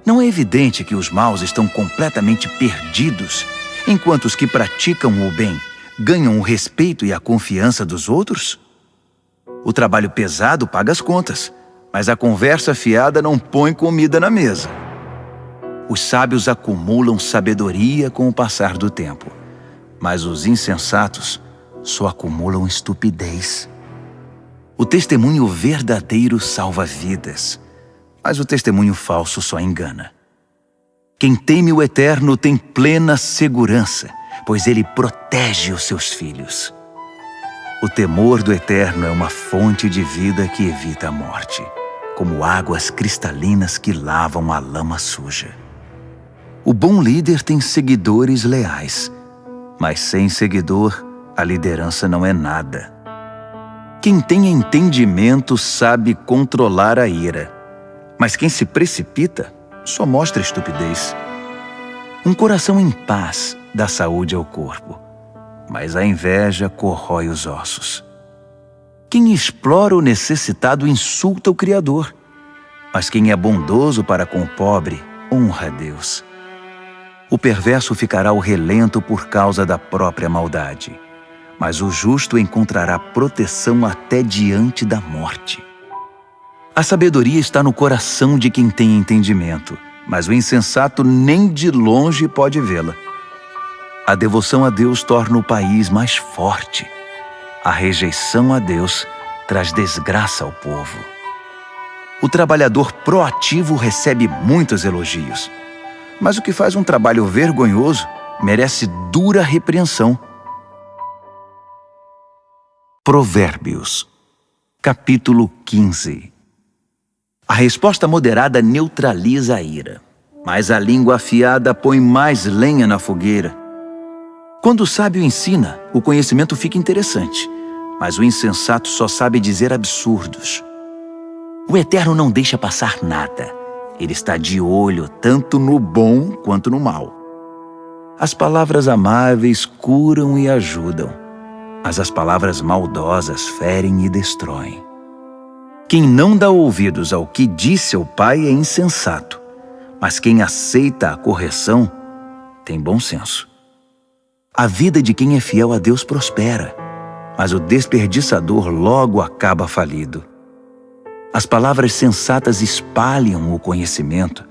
Não é evidente que os maus estão completamente perdidos, enquanto os que praticam o bem ganham o respeito e a confiança dos outros? O trabalho pesado paga as contas, mas a conversa fiada não põe comida na mesa. Os sábios acumulam sabedoria com o passar do tempo, mas os insensatos só acumulam estupidez. O testemunho verdadeiro salva vidas, mas o testemunho falso só engana. Quem teme o Eterno tem plena segurança, pois ele protege os seus filhos. O temor do Eterno é uma fonte de vida que evita a morte, como águas cristalinas que lavam a lama suja. O bom líder tem seguidores leais, mas sem seguidor, a liderança não é nada. Quem tem entendimento sabe controlar a ira, mas quem se precipita só mostra estupidez. Um coração em paz dá saúde ao corpo, mas a inveja corrói os ossos. Quem explora o necessitado insulta o Criador, mas quem é bondoso para com o pobre honra a Deus. O perverso ficará ao relento por causa da própria maldade, mas o justo encontrará proteção até diante da morte. A sabedoria está no coração de quem tem entendimento, mas o insensato nem de longe pode vê-la. A devoção a Deus torna o país mais forte. A rejeição a Deus traz desgraça ao povo. O trabalhador proativo recebe muitos elogios, mas o que faz um trabalho vergonhoso merece dura repreensão. Provérbios, capítulo 15. A resposta moderada neutraliza a ira, mas a língua afiada põe mais lenha na fogueira. Quando o sábio ensina, o conhecimento fica interessante, mas o insensato só sabe dizer absurdos. O Eterno não deixa passar nada. Ele está de olho tanto no bom quanto no mal. As palavras amáveis curam e ajudam, mas as palavras maldosas ferem e destroem. Quem não dá ouvidos ao que diz seu pai é insensato, mas quem aceita a correção tem bom senso. A vida de quem é fiel a Deus prospera, mas o desperdiçador logo acaba falido. As palavras sensatas espalham o conhecimento,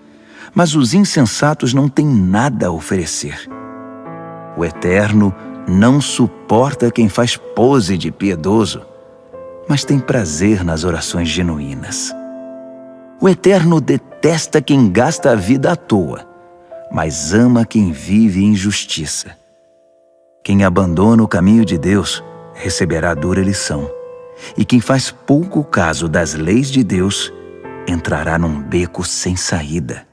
mas os insensatos não têm nada a oferecer. O Eterno não suporta quem faz pose de piedoso, mas tem prazer nas orações genuínas. O Eterno detesta quem gasta a vida à toa, mas ama quem vive em justiça. Quem abandona o caminho de Deus receberá dura lição, e quem faz pouco caso das leis de Deus entrará num beco sem saída.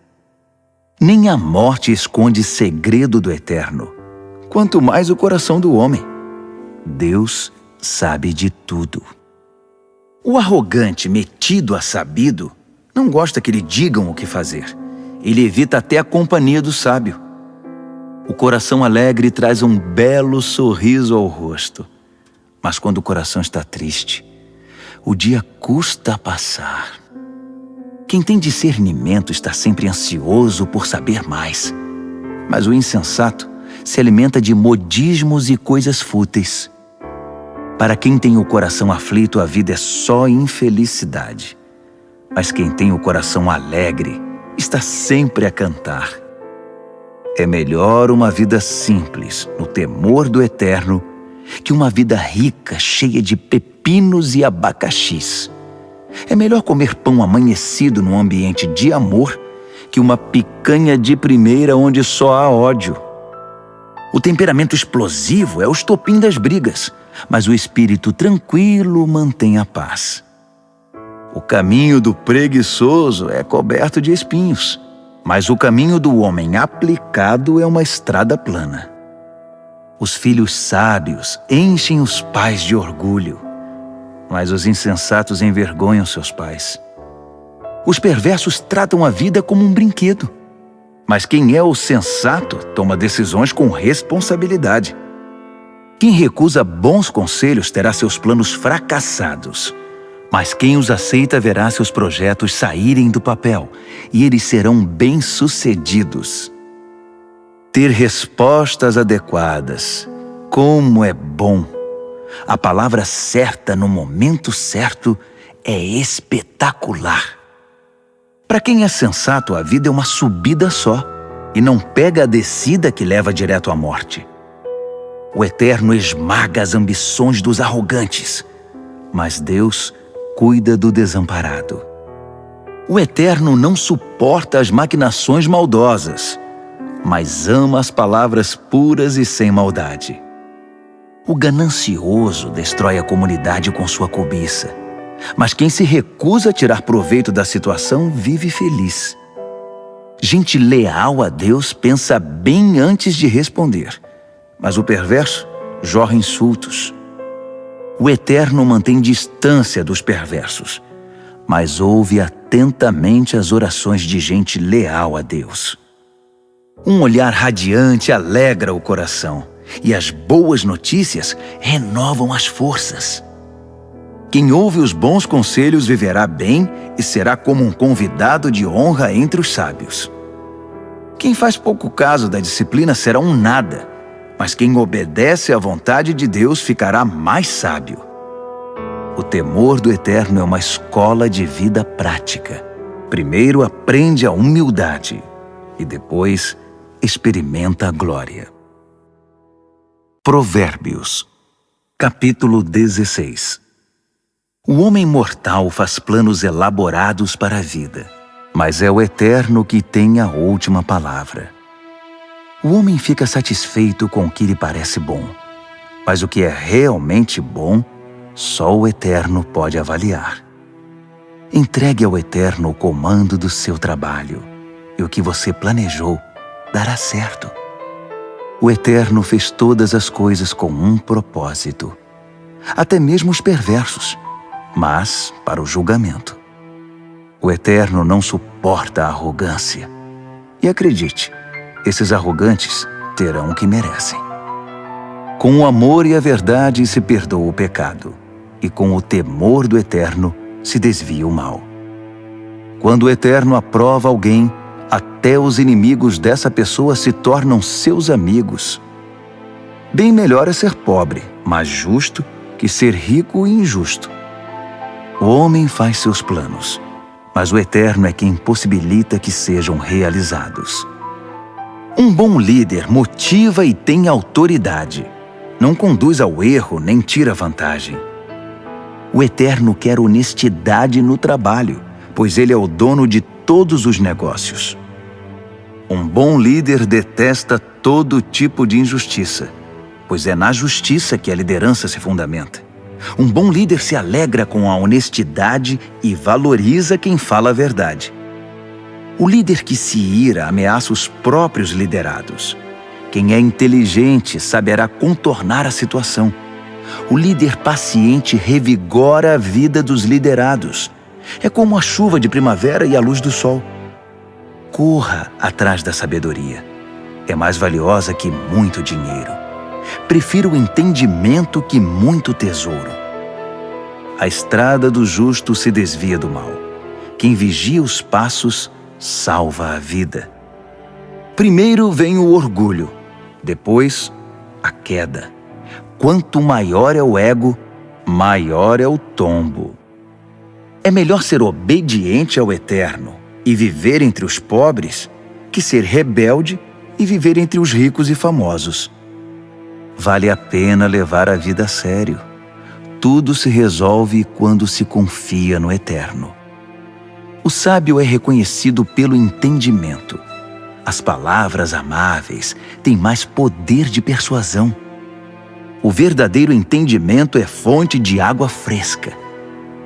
Nem a morte esconde segredo do Eterno, quanto mais o coração do homem. Deus sabe de tudo. O arrogante, metido a sabido, não gosta que lhe digam o que fazer. Ele evita até a companhia do sábio. O coração alegre traz um belo sorriso ao rosto, mas quando o coração está triste, o dia custa a passar. Quem tem discernimento está sempre ansioso por saber mais, mas o insensato se alimenta de modismos e coisas fúteis. Para quem tem o coração aflito, a vida é só infelicidade, mas quem tem o coração alegre está sempre a cantar. É melhor uma vida simples, no temor do Eterno, que uma vida rica, cheia de pepinos e abacaxis. É melhor comer pão amanhecido num ambiente de amor que uma picanha de primeira onde só há ódio. O temperamento explosivo é o estopim das brigas, mas o espírito tranquilo mantém a paz. O caminho do preguiçoso é coberto de espinhos, mas o caminho do homem aplicado é uma estrada plana. Os filhos sábios enchem os pais de orgulho, mas os insensatos envergonham seus pais. Os perversos tratam a vida como um brinquedo, mas quem é o sensato toma decisões com responsabilidade. Quem recusa bons conselhos terá seus planos fracassados, mas quem os aceita verá seus projetos saírem do papel e eles serão bem-sucedidos. Ter respostas adequadas, como é bom! A palavra certa no momento certo é espetacular. Para quem é sensato, a vida é uma subida só e não pega a descida que leva direto à morte. O Eterno esmaga as ambições dos arrogantes, mas Deus cuida do desamparado. O Eterno não suporta as maquinações maldosas, mas ama as palavras puras e sem maldade. O ganancioso destrói a comunidade com sua cobiça, mas quem se recusa a tirar proveito da situação vive feliz. Gente leal a Deus pensa bem antes de responder, mas o perverso jorra insultos. O Eterno mantém distância dos perversos, mas ouve atentamente as orações de gente leal a Deus. Um olhar radiante alegra o coração, e as boas notícias renovam as forças. Quem ouve os bons conselhos viverá bem e será como um convidado de honra entre os sábios. Quem faz pouco caso da disciplina será um nada, mas quem obedece à vontade de Deus ficará mais sábio. O temor do Eterno é uma escola de vida prática. Primeiro aprende a humildade e depois experimenta a glória. Provérbios, capítulo 16. O homem mortal faz planos elaborados para a vida, mas é o Eterno que tem a última palavra. O homem fica satisfeito com o que lhe parece bom, mas o que é realmente bom, só o Eterno pode avaliar. Entregue ao Eterno o comando do seu trabalho, e o que você planejou dará certo. O Eterno fez todas as coisas com um propósito, até mesmo os perversos, mas para o julgamento. O Eterno não suporta a arrogância. E acredite, esses arrogantes terão o que merecem. Com o amor e a verdade se perdoa o pecado, e com o temor do Eterno se desvia o mal. Quando o Eterno aprova alguém, até os inimigos dessa pessoa se tornam seus amigos. Bem melhor é ser pobre, mas justo, que ser rico e injusto. O homem faz seus planos, mas o Eterno é quem possibilita que sejam realizados. Um bom líder motiva e tem autoridade. Não conduz ao erro nem tira vantagem. O Eterno quer honestidade no trabalho, pois Ele é o dono de todos os negócios. Um bom líder detesta todo tipo de injustiça, pois é na justiça que a liderança se fundamenta. Um bom líder se alegra com a honestidade e valoriza quem fala a verdade. O líder que se ira ameaça os próprios liderados. Quem é inteligente saberá contornar a situação. O líder paciente revigora a vida dos liderados. É como a chuva de primavera e a luz do sol. Corra atrás da sabedoria. É mais valiosa que muito dinheiro. Prefiro o entendimento que muito tesouro. A estrada do justo se desvia do mal. Quem vigia os passos salva a vida. Primeiro vem o orgulho, depois a queda. Quanto maior é o ego, maior é o tombo. É melhor ser obediente ao Eterno e viver entre os pobres que ser rebelde e viver entre os ricos e famosos. Vale a pena levar a vida a sério. Tudo se resolve quando se confia no Eterno. O sábio é reconhecido pelo entendimento. As palavras amáveis têm mais poder de persuasão. O verdadeiro entendimento é fonte de água fresca.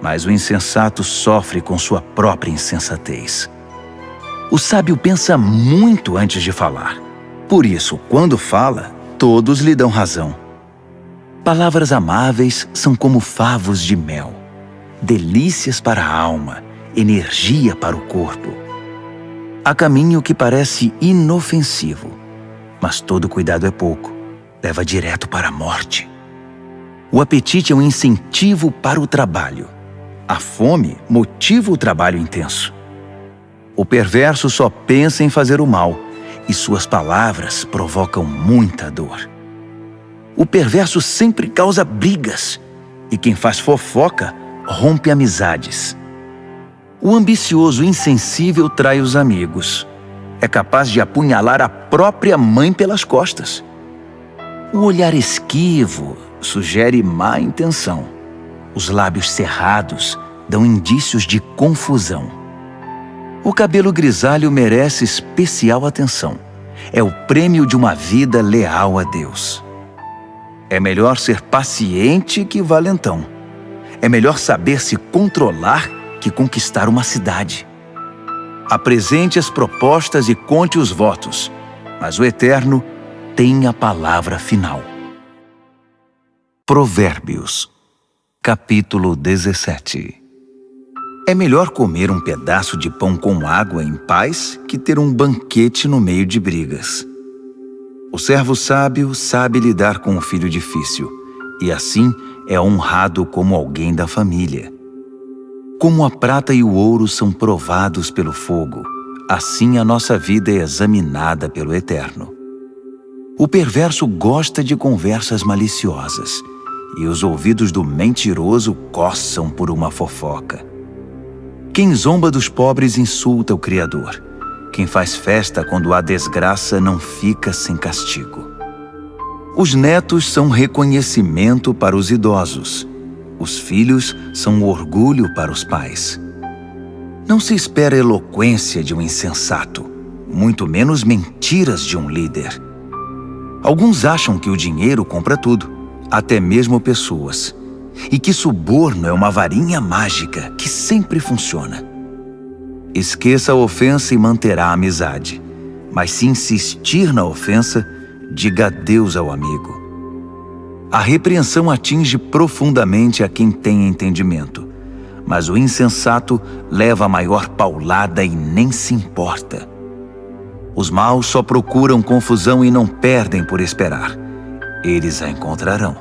mas o insensato sofre com sua própria insensatez. O sábio pensa muito antes de falar. Por isso, quando fala, todos lhe dão razão. Palavras amáveis são como favos de mel, delícias para a alma, energia para o corpo. Há caminho que parece inofensivo, mas todo cuidado é pouco, leva direto para a morte. O apetite é um incentivo para o trabalho. A fome motiva o trabalho intenso. O perverso só pensa em fazer o mal, e suas palavras provocam muita dor. O perverso sempre causa brigas, e quem faz fofoca rompe amizades. O ambicioso insensível trai os amigos. É capaz de apunhalar a própria mãe pelas costas. O olhar esquivo sugere má intenção. Os lábios cerrados dão indícios de confusão. O cabelo grisalho merece especial atenção. É o prêmio de uma vida leal a Deus. É melhor ser paciente que valentão. É melhor saber se controlar que conquistar uma cidade. Apresente as propostas e conte os votos, mas o Eterno tem a palavra final. Provérbios, capítulo 17. É melhor comer um pedaço de pão com água em paz que ter um banquete no meio de brigas. O servo sábio sabe lidar com o filho difícil, e assim é honrado como alguém da família. Como a prata e o ouro são provados pelo fogo, assim a nossa vida é examinada pelo Eterno. O perverso gosta de conversas maliciosas, e os ouvidos do mentiroso coçam por uma fofoca. Quem zomba dos pobres insulta o Criador. Quem faz festa quando há desgraça não fica sem castigo. Os netos são reconhecimento para os idosos. Os filhos são orgulho para os pais. Não se espera eloquência de um insensato, muito menos mentiras de um líder. Alguns acham que o dinheiro compra tudo, até mesmo pessoas, e que suborno é uma varinha mágica que sempre funciona. Esqueça a ofensa e manterá a amizade, mas se insistir na ofensa, diga adeus ao amigo. A repreensão atinge profundamente a quem tem entendimento, mas o insensato leva a maior paulada e nem se importa. Os maus só procuram confusão e não perdem por esperar. Eles a encontrarão.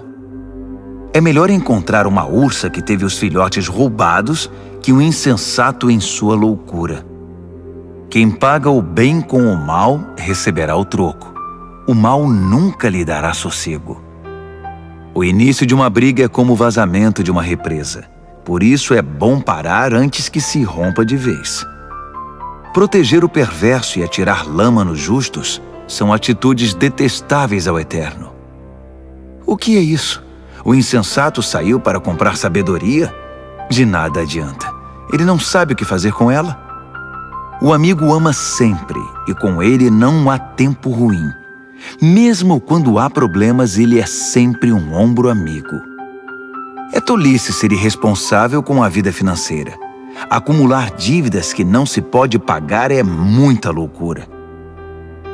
É melhor encontrar uma ursa que teve os filhotes roubados que um insensato em sua loucura. Quem paga o bem com o mal receberá o troco. O mal nunca lhe dará sossego. O início de uma briga é como o vazamento de uma represa. Por isso é bom parar antes que se rompa de vez. Proteger o perverso e atirar lama nos justos são atitudes detestáveis ao Eterno. O que é isso? O insensato saiu para comprar sabedoria? De nada adianta. Ele não sabe o que fazer com ela. O amigo ama sempre, e com ele não há tempo ruim. Mesmo quando há problemas, ele é sempre um ombro amigo. É tolice ser irresponsável com a vida financeira. Acumular dívidas que não se pode pagar é muita loucura.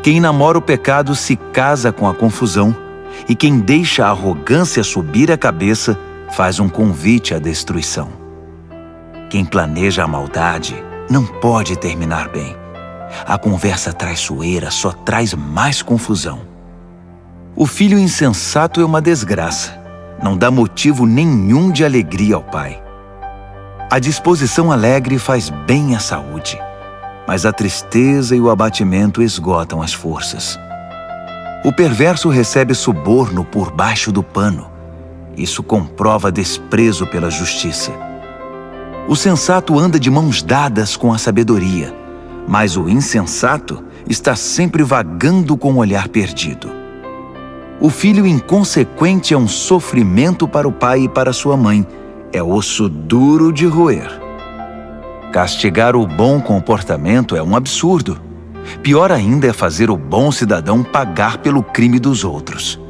Quem namora o pecado se casa com a confusão, e quem deixa a arrogância subir a cabeça faz um convite à destruição. Quem planeja a maldade não pode terminar bem. A conversa traiçoeira só traz mais confusão. O filho insensato é uma desgraça. Não dá motivo nenhum de alegria ao pai. A disposição alegre faz bem à saúde, mas a tristeza e o abatimento esgotam as forças. O perverso recebe suborno por baixo do pano. Isso comprova desprezo pela justiça. O sensato anda de mãos dadas com a sabedoria, mas o insensato está sempre vagando com o olhar perdido. O filho inconsequente é um sofrimento para o pai e para sua mãe. É osso duro de roer. Castigar o bom comportamento é um absurdo. Pior ainda é fazer o bom cidadão pagar pelo crime dos outros.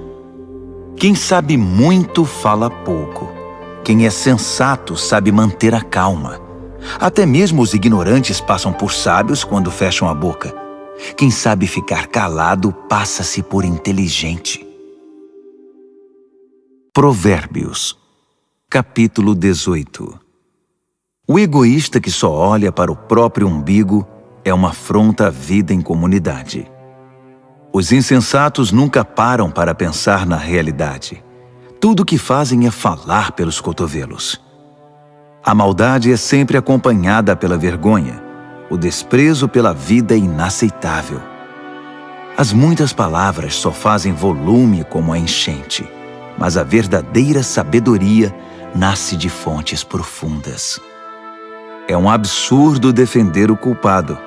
Quem sabe muito fala pouco. Quem é sensato sabe manter a calma. Até mesmo os ignorantes passam por sábios quando fecham a boca. Quem sabe ficar calado passa-se por inteligente. Provérbios, capítulo 18. O egoísta que só olha para o próprio umbigo é uma afronta à vida em comunidade. Os insensatos nunca param para pensar na realidade. Tudo o que fazem é falar pelos cotovelos. A maldade é sempre acompanhada pela vergonha. O desprezo pela vida é inaceitável. As muitas palavras só fazem volume como a enchente, mas a verdadeira sabedoria nasce de fontes profundas. É um absurdo defender o culpado.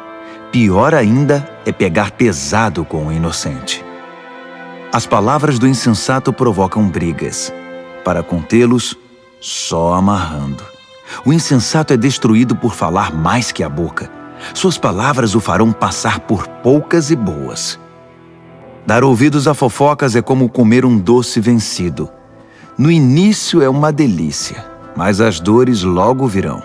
Pior ainda é pegar pesado com o inocente. As palavras do insensato provocam brigas. Para contê-los, só amarrando. O insensato é destruído por falar mais que a boca. Suas palavras o farão passar por poucas e boas. Dar ouvidos a fofocas é como comer um doce vencido. No início é uma delícia, mas as dores logo virão.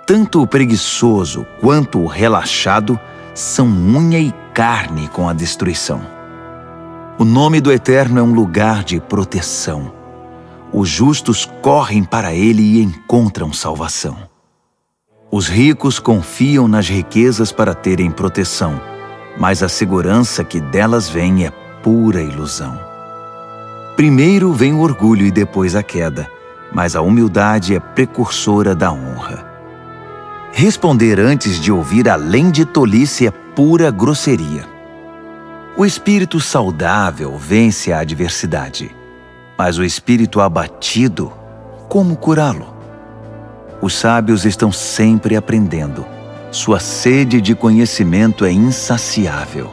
Tanto o preguiçoso quanto o relaxado são unha e carne com a destruição. O nome do Eterno é um lugar de proteção. Os justos correm para ele e encontram salvação. Os ricos confiam nas riquezas para terem proteção, mas a segurança que delas vem é pura ilusão. Primeiro vem o orgulho e depois a queda, mas a humildade é precursora da honra. Responder antes de ouvir além de tolice é pura grosseria. O espírito saudável vence a adversidade, mas o espírito abatido, como curá-lo? Os sábios estão sempre aprendendo. Sua sede de conhecimento é insaciável.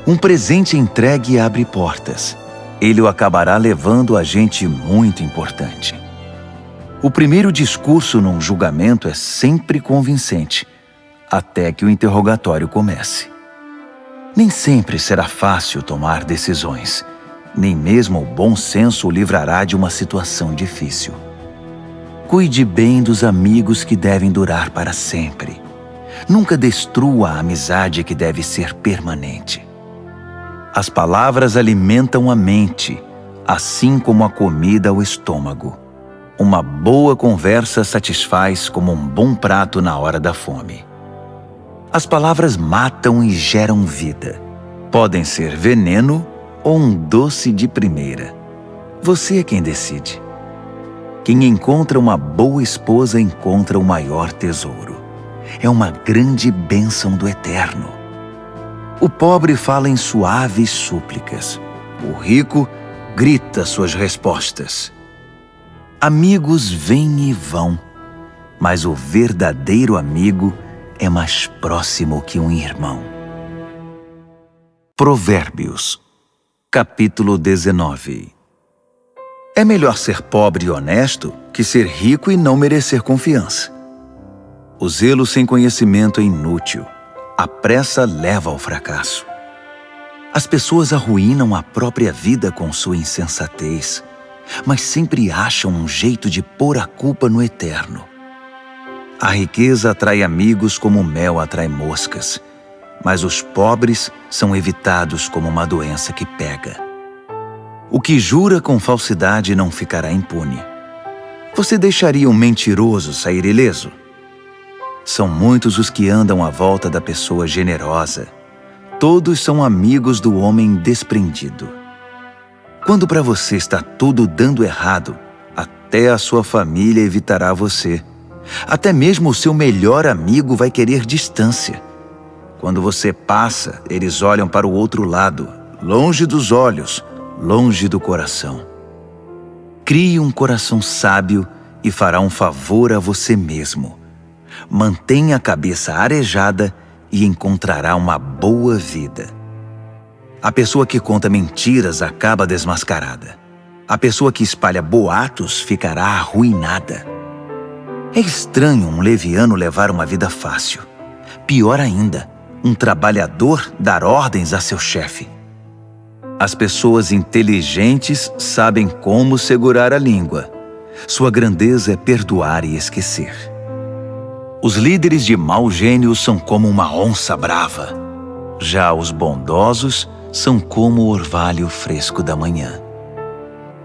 Um presente entregue abre portas. Ele o acabará levando a gente muito importante. O primeiro discurso num julgamento é sempre convincente, até que o interrogatório comece. Nem sempre será fácil tomar decisões. Nem mesmo o bom senso o livrará de uma situação difícil. Cuide bem dos amigos que devem durar para sempre. Nunca destrua a amizade que deve ser permanente. As palavras alimentam a mente, assim como a comida o estômago. Uma boa conversa satisfaz como um bom prato na hora da fome. As palavras matam e geram vida. Podem ser veneno ou um doce de primeira. Você é quem decide. Quem encontra uma boa esposa encontra o maior tesouro. É uma grande bênção do Eterno. O pobre fala em suaves súplicas. O rico grita suas respostas. Amigos vêm e vão, mas o verdadeiro amigo é mais próximo que um irmão. Provérbios, capítulo 19. É melhor ser pobre e honesto que ser rico e não merecer confiança. O zelo sem conhecimento é inútil. A pressa leva ao fracasso. As pessoas arruinam a própria vida com sua insensatez, mas sempre acham um jeito de pôr a culpa no Eterno. A riqueza atrai amigos como o mel atrai moscas, mas os pobres são evitados como uma doença que pega. O que jura com falsidade não ficará impune. Você deixaria um mentiroso sair ileso? São muitos os que andam à volta da pessoa generosa. Todos são amigos do homem desprendido. Quando para você está tudo dando errado, até a sua família evitará você. Até mesmo o seu melhor amigo vai querer distância. Quando você passa, eles olham para o outro lado, longe dos olhos, longe do coração. Crie um coração sábio e fará um favor a você mesmo. Mantenha a cabeça arejada e encontrará uma boa vida. A pessoa que conta mentiras acaba desmascarada. A pessoa que espalha boatos ficará arruinada. É estranho um leviano levar uma vida fácil. Pior ainda, um trabalhador dar ordens a seu chefe. As pessoas inteligentes sabem como segurar a língua. Sua grandeza é perdoar e esquecer. Os líderes de mau gênio são como uma onça brava. Já os bondosos são como o orvalho fresco da manhã.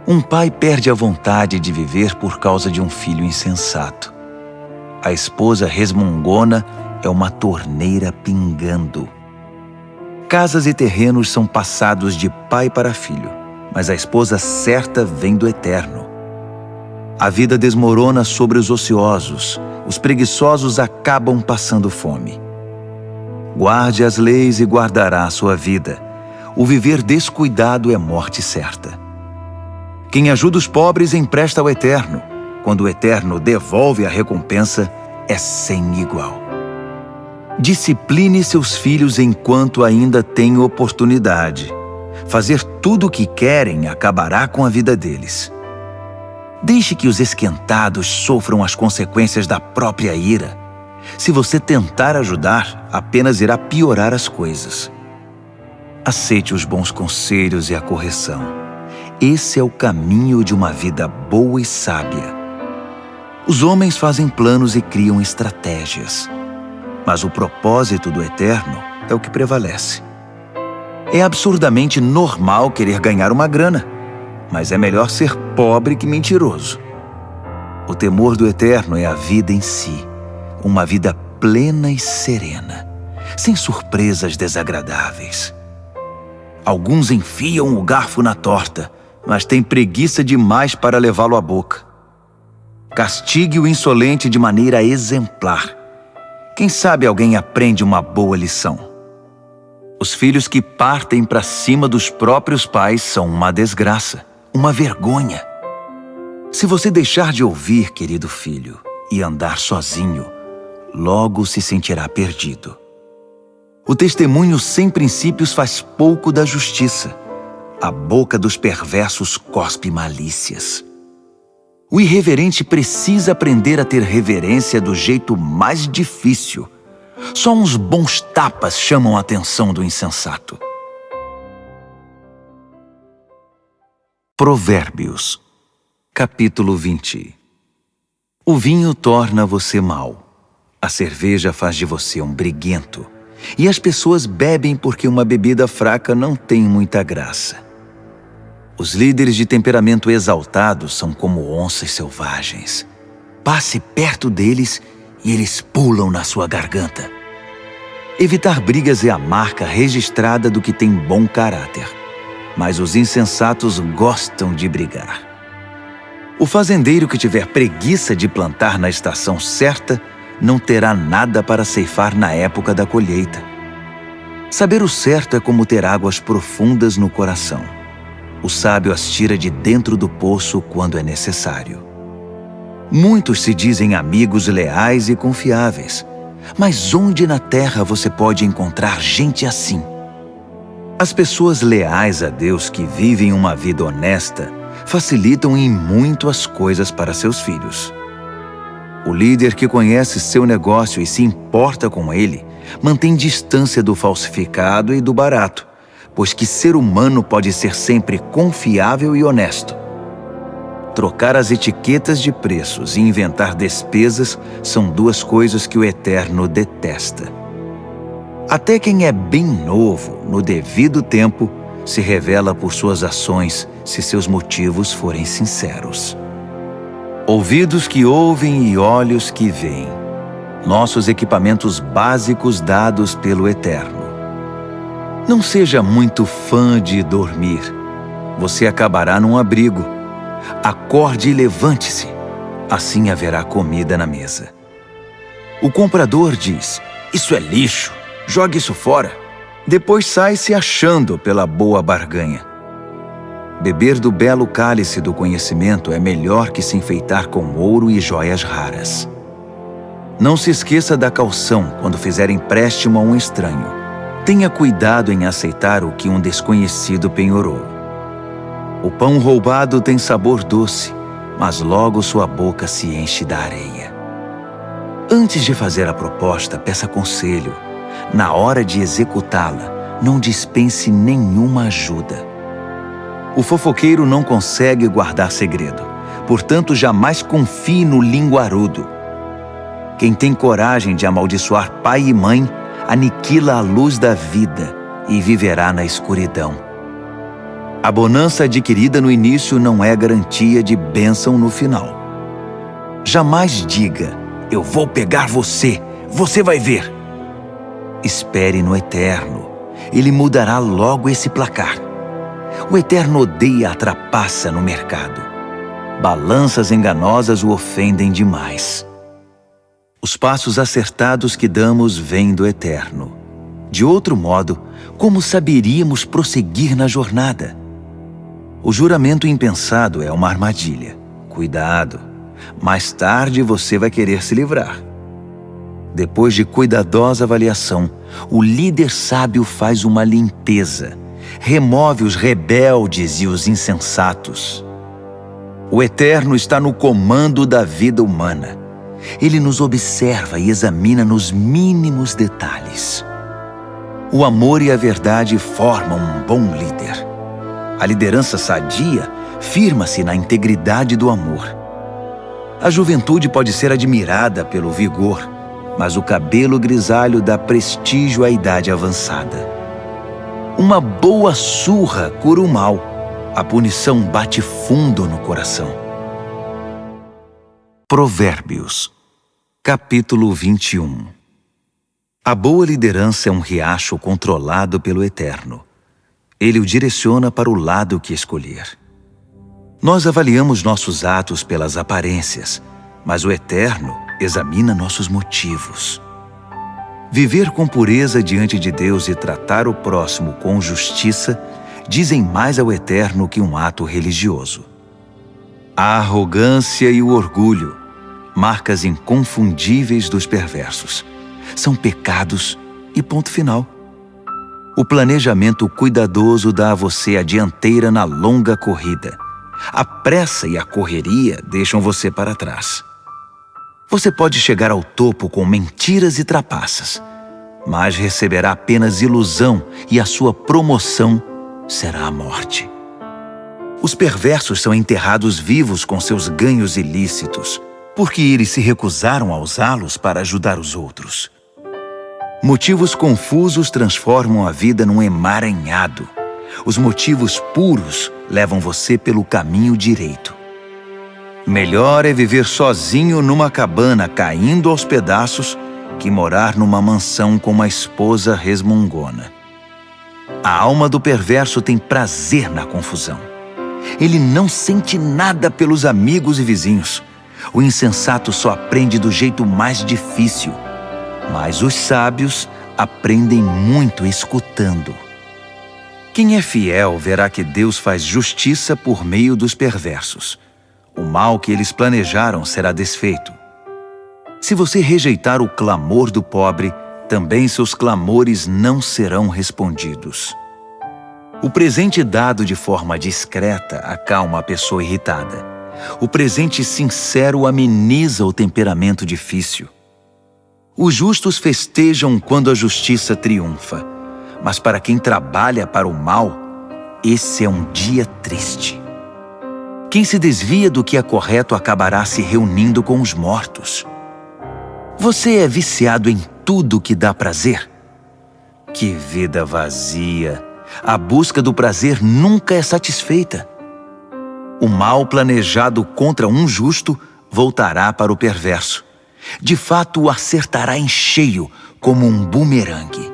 Um pai perde a vontade de viver por causa de um filho insensato. A esposa resmungona é uma torneira pingando. Casas e terrenos são passados de pai para filho, mas a esposa certa vem do Eterno. A vida desmorona sobre os ociosos, os preguiçosos acabam passando fome. Guarde as leis e guardará a sua vida. O viver descuidado é morte certa. Quem ajuda os pobres empresta ao Eterno. Quando o Eterno devolve a recompensa, é sem igual. Discipline seus filhos enquanto ainda tem oportunidade. Fazer tudo o que querem acabará com a vida deles. Deixe que os esquentados sofram as consequências da própria ira. Se você tentar ajudar, apenas irá piorar as coisas. Aceite os bons conselhos e a correção. Esse é o caminho de uma vida boa e sábia. Os homens fazem planos e criam estratégias, mas o propósito do Eterno é o que prevalece. É absurdamente normal querer ganhar uma grana, mas é melhor ser pobre que mentiroso. O temor do Eterno é a vida em si, uma vida plena e serena, sem surpresas desagradáveis. Alguns enfiam o garfo na torta, mas têm preguiça demais para levá-lo à boca. Castigue o insolente de maneira exemplar. Quem sabe alguém aprende uma boa lição. Os filhos que partem para cima dos próprios pais são uma desgraça, uma vergonha. Se você deixar de ouvir, querido filho, e andar sozinho, logo se sentirá perdido. O testemunho sem princípios faz pouco da justiça. A boca dos perversos cospe malícias. O irreverente precisa aprender a ter reverência do jeito mais difícil. Só uns bons tapas chamam a atenção do insensato. Provérbios, capítulo 20. O vinho torna você mau. A cerveja faz de você um briguento. E as pessoas bebem porque uma bebida fraca não tem muita graça. Os líderes de temperamento exaltado são como onças selvagens. Passe perto deles e eles pulam na sua garganta. Evitar brigas é a marca registrada do que tem bom caráter. Mas os insensatos gostam de brigar. O fazendeiro que tiver preguiça de plantar na estação certa não terá nada para ceifar na época da colheita. Saber o certo é como ter águas profundas no coração. O sábio as tira de dentro do poço quando é necessário. Muitos se dizem amigos leais e confiáveis, mas onde na terra você pode encontrar gente assim? As pessoas leais a Deus que vivem uma vida honesta facilitam em muito as coisas para seus filhos. O líder que conhece seu negócio e se importa com ele mantém distância do falsificado e do barato, pois que ser humano pode ser sempre confiável e honesto. Trocar as etiquetas de preços e inventar despesas são duas coisas que o Eterno detesta. Até quem é bem novo, no devido tempo, se revela por suas ações se seus motivos forem sinceros. Ouvidos que ouvem e olhos que veem. Nossos equipamentos básicos dados pelo Eterno. Não seja muito fã de dormir. Você acabará num abrigo. Acorde e levante-se. Assim haverá comida na mesa. O comprador diz: "Isso é lixo. Jogue isso fora." Depois sai se achando pela boa barganha. Beber do belo cálice do conhecimento é melhor que se enfeitar com ouro e joias raras. Não se esqueça da caução quando fizer empréstimo a um estranho. Tenha cuidado em aceitar o que um desconhecido penhorou. O pão roubado tem sabor doce, mas logo sua boca se enche da areia. Antes de fazer a proposta, peça conselho. Na hora de executá-la, não dispense nenhuma ajuda. O fofoqueiro não consegue guardar segredo, Portanto, jamais confie no linguarudo. Quem tem coragem de amaldiçoar pai e mãe, aniquila a luz da vida e viverá na escuridão. A bonança adquirida no início não é garantia de bênção no final. Jamais diga, eu vou pegar você, você vai ver. Espere no Eterno, Ele mudará logo esse placar. O Eterno odeia a trapaça no mercado. Balanças enganosas o ofendem demais. Os passos acertados que damos vêm do Eterno. De outro modo, como saberíamos prosseguir na jornada? O juramento impensado é uma armadilha. Cuidado, mais tarde você vai querer se livrar. Depois de cuidadosa avaliação, o líder sábio faz uma limpeza, remove os rebeldes e os insensatos. O Eterno está no comando da vida humana. Ele nos observa e examina nos mínimos detalhes. O amor e a verdade formam um bom líder. A liderança sadia firma-se na integridade do amor. A juventude pode ser admirada pelo vigor, mas o cabelo grisalho dá prestígio à idade avançada. Uma boa surra cura o mal. A punição bate fundo no coração. Provérbios, capítulo 21. A boa liderança é um riacho controlado pelo Eterno. Ele o direciona para o lado que escolher. Nós avaliamos nossos atos pelas aparências, mas o Eterno examina nossos motivos. Viver com pureza diante de Deus e tratar o próximo com justiça dizem mais ao Eterno que um ato religioso. A arrogância e o orgulho, marcas inconfundíveis dos perversos, são pecados e ponto final. O planejamento cuidadoso dá a você a dianteira na longa corrida. A pressa e a correria deixam você para trás. Você pode chegar ao topo com mentiras e trapaças, mas receberá apenas ilusão e a sua promoção será a morte. Os perversos são enterrados vivos com seus ganhos ilícitos, porque eles se recusaram a usá-los para ajudar os outros. Motivos confusos transformam a vida num emaranhado. Os motivos puros levam você pelo caminho direito. Melhor é viver sozinho numa cabana caindo aos pedaços que morar numa mansão com uma esposa resmungona. A alma do perverso tem prazer na confusão. Ele não sente nada pelos amigos e vizinhos. O insensato só aprende do jeito mais difícil, mas os sábios aprendem muito escutando. Quem é fiel verá que Deus faz justiça por meio dos perversos. O mal que eles planejaram será desfeito. Se você rejeitar o clamor do pobre, também seus clamores não serão respondidos. O presente dado de forma discreta acalma a pessoa irritada. O presente sincero ameniza o temperamento difícil. Os justos festejam quando a justiça triunfa, mas para quem trabalha para o mal, esse é um dia triste. Quem se desvia do que é correto acabará se reunindo com os mortos. Você é viciado em tudo que dá prazer? Que vida vazia! A busca do prazer nunca é satisfeita. O mal planejado contra um justo voltará para o perverso. De fato, o acertará em cheio, como um bumerangue.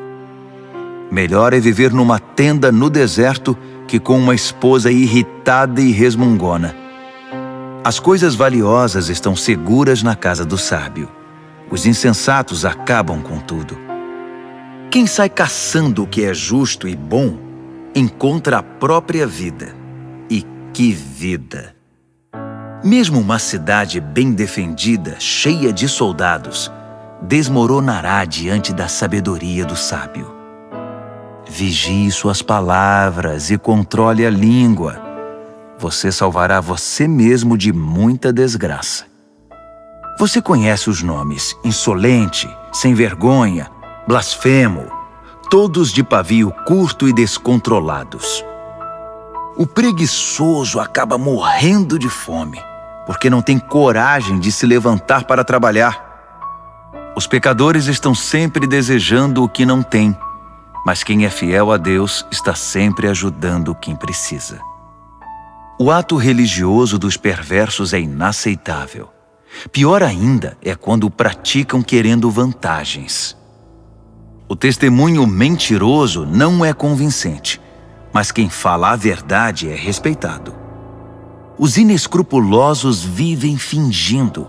Melhor é viver numa tenda no deserto que com uma esposa irritada e resmungona. As coisas valiosas estão seguras na casa do sábio. Os insensatos acabam com tudo. Quem sai caçando o que é justo e bom, encontra a própria vida. E que vida! Mesmo uma cidade bem defendida, cheia de soldados, desmoronará diante da sabedoria do sábio. Vigie suas palavras e controle a língua. Você salvará você mesmo de muita desgraça. Você conhece os nomes insolente, sem vergonha, blasfemo, todos de pavio curto e descontrolados. O preguiçoso acaba morrendo de fome, porque não tem coragem de se levantar para trabalhar. Os pecadores estão sempre desejando o que não têm, mas quem é fiel a Deus está sempre ajudando quem precisa. O ato religioso dos perversos é inaceitável. Pior ainda é quando o praticam querendo vantagens. O testemunho mentiroso não é convincente, mas quem fala a verdade é respeitado. Os inescrupulosos vivem fingindo.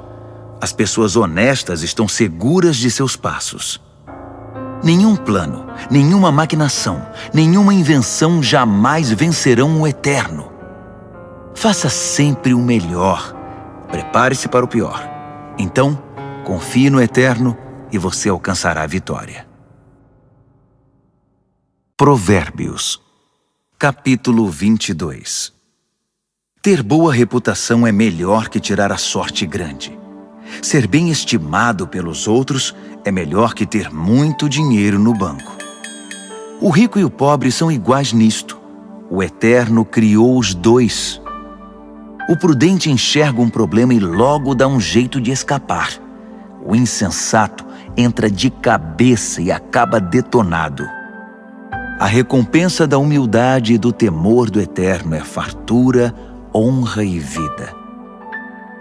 As pessoas honestas estão seguras de seus passos. Nenhum plano, nenhuma maquinação, nenhuma invenção jamais vencerão o eterno. Faça sempre o melhor. Prepare-se para o pior. Então, confie no eterno e você alcançará a vitória. Provérbios, capítulo 22. Ter boa reputação é melhor que tirar a sorte grande. Ser bem estimado pelos outros é melhor que ter muito dinheiro no banco. O rico e o pobre são iguais nisto. O Eterno criou os dois. O prudente enxerga um problema e logo dá um jeito de escapar. O insensato entra de cabeça e acaba detonado. A recompensa da humildade e do temor do Eterno é fartura, honra e vida.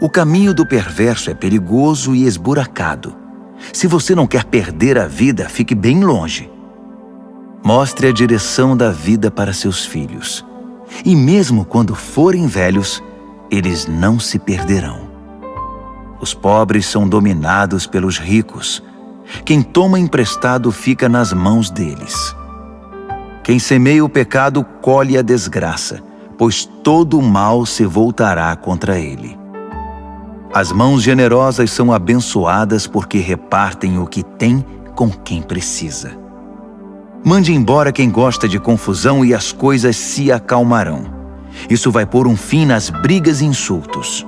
O caminho do perverso é perigoso e esburacado. Se você não quer perder a vida, fique bem longe. Mostre a direção da vida para seus filhos. E mesmo quando forem velhos, eles não se perderão. Os pobres são dominados pelos ricos. Quem toma emprestado fica nas mãos deles. Quem semeia o pecado colhe a desgraça, pois todo o mal se voltará contra ele. As mãos generosas são abençoadas porque repartem o que tem com quem precisa. Mande embora quem gosta de confusão e as coisas se acalmarão. Isso vai pôr um fim nas brigas e insultos.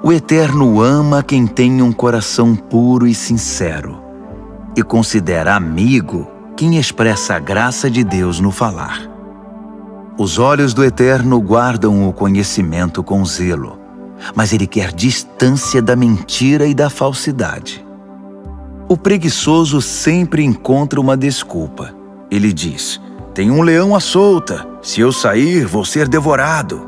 O Eterno ama quem tem um coração puro e sincero e considera amigo quem expressa a graça de Deus no falar. Os olhos do Eterno guardam o conhecimento com zelo, mas ele quer distância da mentira e da falsidade. O preguiçoso sempre encontra uma desculpa. Ele diz: tem um leão à solta, se eu sair, vou ser devorado.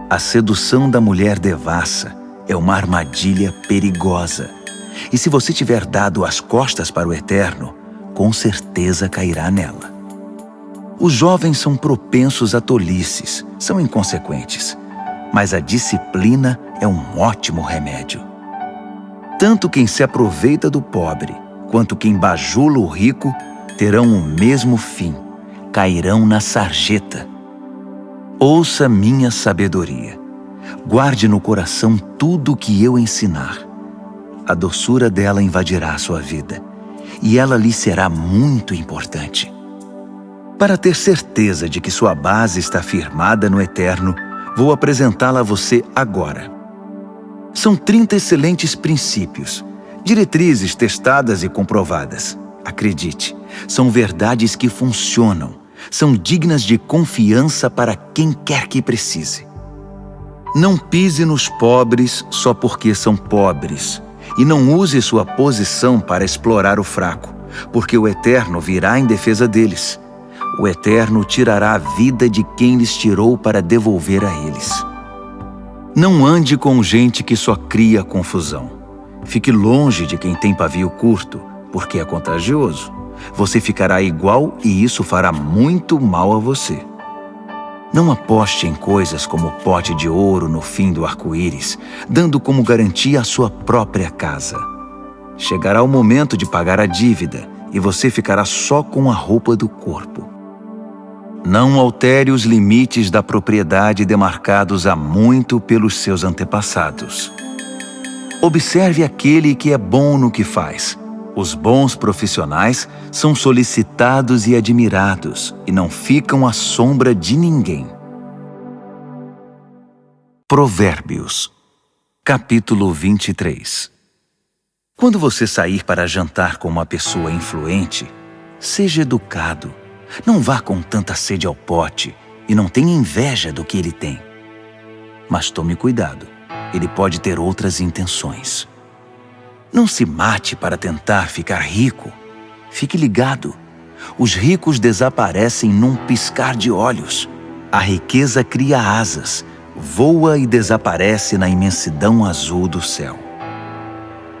A sedução da mulher devassa é uma armadilha perigosa. E se você tiver dado as costas para o Eterno, com certeza cairá nela. Os jovens são propensos a tolices, são inconsequentes, mas a disciplina é um ótimo remédio. Tanto quem se aproveita do pobre, quanto quem bajula o rico, terão o mesmo fim, cairão na sarjeta. Ouça minha sabedoria. Guarde no coração tudo o que eu ensinar. A doçura dela invadirá a sua vida, e ela lhe será muito importante. Para ter certeza de que sua base está firmada no Eterno, vou apresentá-la a você agora. São 30 excelentes princípios, diretrizes testadas e comprovadas. Acredite, são verdades que funcionam, são dignas de confiança para quem quer que precise. Não pise nos pobres só porque são pobres, e não use sua posição para explorar o fraco, porque o Eterno virá em defesa deles. O Eterno tirará a vida de quem lhes tirou para devolver a eles. Não ande com gente que só cria confusão. Fique longe de quem tem pavio curto, porque é contagioso. Você ficará igual e isso fará muito mal a você. Não aposte em coisas como o pote de ouro no fim do arco-íris, dando como garantia a sua própria casa. Chegará o momento de pagar a dívida e você ficará só com a roupa do corpo. Não altere os limites da propriedade demarcados há muito pelos seus antepassados. Observe aquele que é bom no que faz. Os bons profissionais são solicitados e admirados e não ficam à sombra de ninguém. Provérbios, capítulo 23. Quando você sair para jantar com uma pessoa influente, seja educado. Não vá com tanta sede ao pote e não tenha inveja do que ele tem. Mas tome cuidado. ele pode ter outras intenções. Não se mate para tentar ficar rico. Fique ligado. Os ricos desaparecem num piscar de olhos. A riqueza cria asas, voa e desaparece na imensidão azul do céu.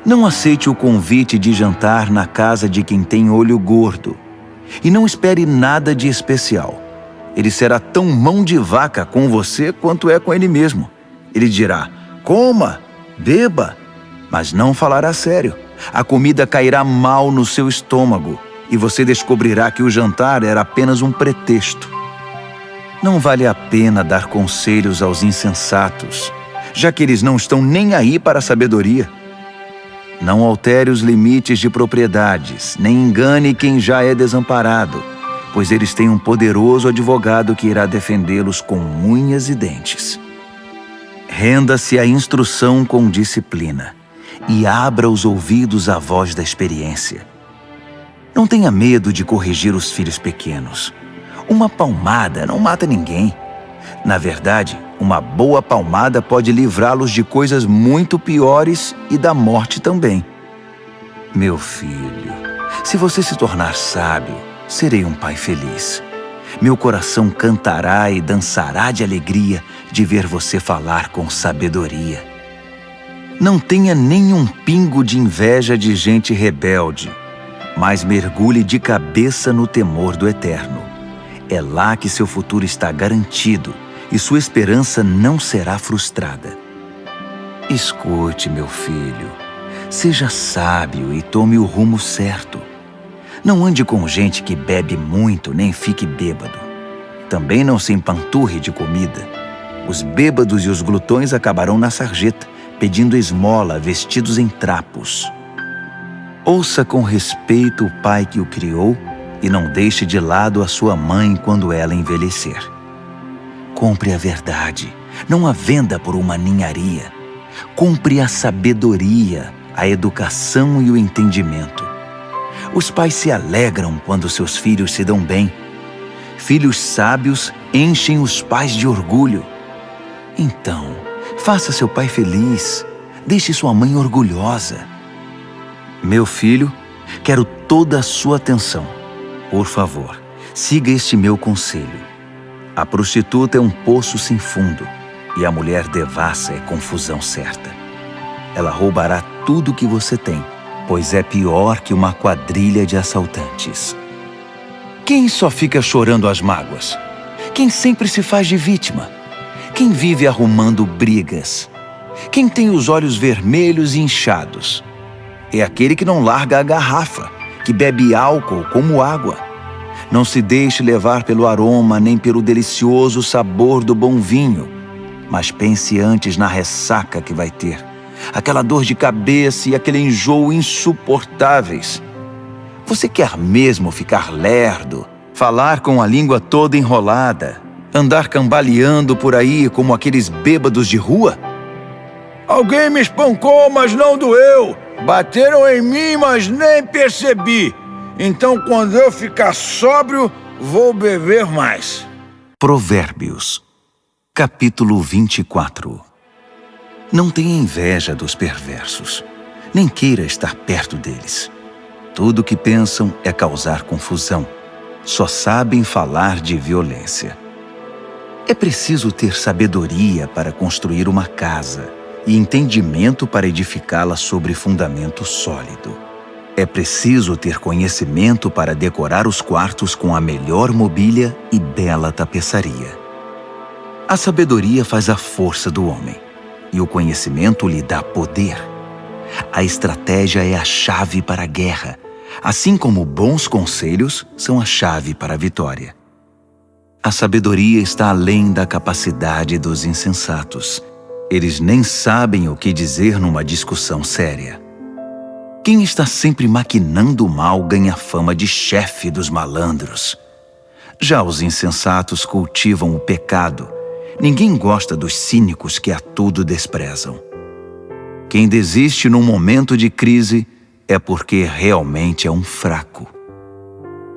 Não aceite o convite de jantar na casa de quem tem olho gordo. E não espere nada de especial. Ele será tão mão de vaca com você quanto é com ele mesmo. Ele dirá, coma, beba, mas não falará sério. A comida cairá mal no seu estômago e você descobrirá que o jantar era apenas um pretexto. Não vale a pena dar conselhos aos insensatos, já que eles não estão nem aí para a sabedoria. Não altere os limites de propriedades, nem engane quem já é desamparado, pois eles têm um poderoso advogado que irá defendê-los com unhas e dentes. Renda-se à instrução com disciplina e abra os ouvidos à voz da experiência. Não tenha medo de corrigir os filhos pequenos. Uma palmada não mata ninguém. Na verdade, uma boa palmada pode livrá-los de coisas muito piores e da morte também. Meu filho, se você se tornar sábio, serei um pai feliz. Meu coração cantará e dançará de alegria de ver você falar com sabedoria. Não tenha nenhum pingo de inveja de gente rebelde, mas mergulhe de cabeça no temor do Eterno. É lá que seu futuro está garantido e sua esperança não será frustrada. Escute, meu filho, seja sábio e tome o rumo certo. Não ande com gente que bebe muito nem fique bêbado. Também não se empanturre de comida. Os bêbados e os glutões acabarão na sarjeta, pedindo esmola vestidos em trapos. Ouça com respeito o pai que o criou e não deixe de lado a sua mãe quando ela envelhecer. Compre a verdade, não a venda por uma ninharia. Compre a sabedoria, a educação e o entendimento. Os pais se alegram quando seus filhos se dão bem. Filhos sábios enchem os pais de orgulho. Então, faça seu pai feliz. Deixe sua mãe orgulhosa. Meu filho, quero toda a sua atenção. Por favor, siga este meu conselho. A prostituta é um poço sem fundo e a mulher devassa é confusão certa. Ela roubará tudo que você tem, pois é pior que uma quadrilha de assaltantes. Quem só fica chorando as mágoas? Quem sempre se faz de vítima? Quem vive arrumando brigas? Quem tem os olhos vermelhos e inchados? É aquele que não larga a garrafa, que bebe álcool como água. Não se deixe levar pelo aroma nem pelo delicioso sabor do bom vinho, mas pense antes na ressaca que vai ter, aquela dor de cabeça e aquele enjoo insuportáveis. Você quer mesmo ficar lerdo, falar com a língua toda enrolada, andar cambaleando por aí como aqueles bêbados de rua? Alguém me espancou, mas não doeu. Bateram em mim, mas nem percebi. Então, quando eu ficar sóbrio, vou beber mais. Provérbios, capítulo 24. Não tenha inveja dos perversos, nem queira estar perto deles. Tudo o que pensam é causar confusão. Só sabem falar de violência. É preciso ter sabedoria para construir uma casa e entendimento para edificá-la sobre fundamento sólido. É preciso ter conhecimento para decorar os quartos com a melhor mobília e bela tapeçaria. A sabedoria faz a força do homem, e o conhecimento lhe dá poder. A estratégia é a chave para a guerra, assim como bons conselhos são a chave para a vitória. A sabedoria está além da capacidade dos insensatos. Eles nem sabem o que dizer numa discussão séria. Quem está sempre maquinando o mal ganha fama de chefe dos malandros. Já os insensatos cultivam o pecado. Ninguém gosta dos cínicos que a tudo desprezam. Quem desiste num momento de crise é porque realmente é um fraco.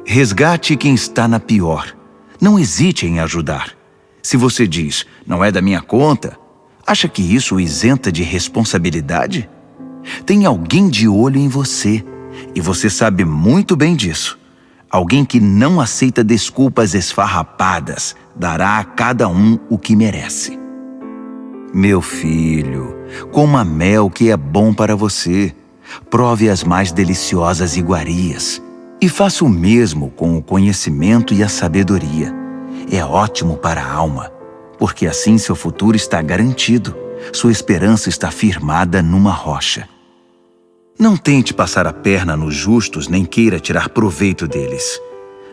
Resgate quem está na pior. Não hesite em ajudar. Se você diz, não é da minha conta, Acha que isso o isenta de responsabilidade? Tem alguém de olho em você, e você sabe muito bem disso. Alguém que não aceita desculpas esfarrapadas dará a cada um o que merece. Meu filho, coma mel que é bom para você. Prove as mais deliciosas iguarias. E faça o mesmo com o conhecimento e a sabedoria. É ótimo para a alma, porque assim seu futuro está garantido. Sua esperança está firmada numa rocha. Não tente passar a perna nos justos, nem queira tirar proveito deles.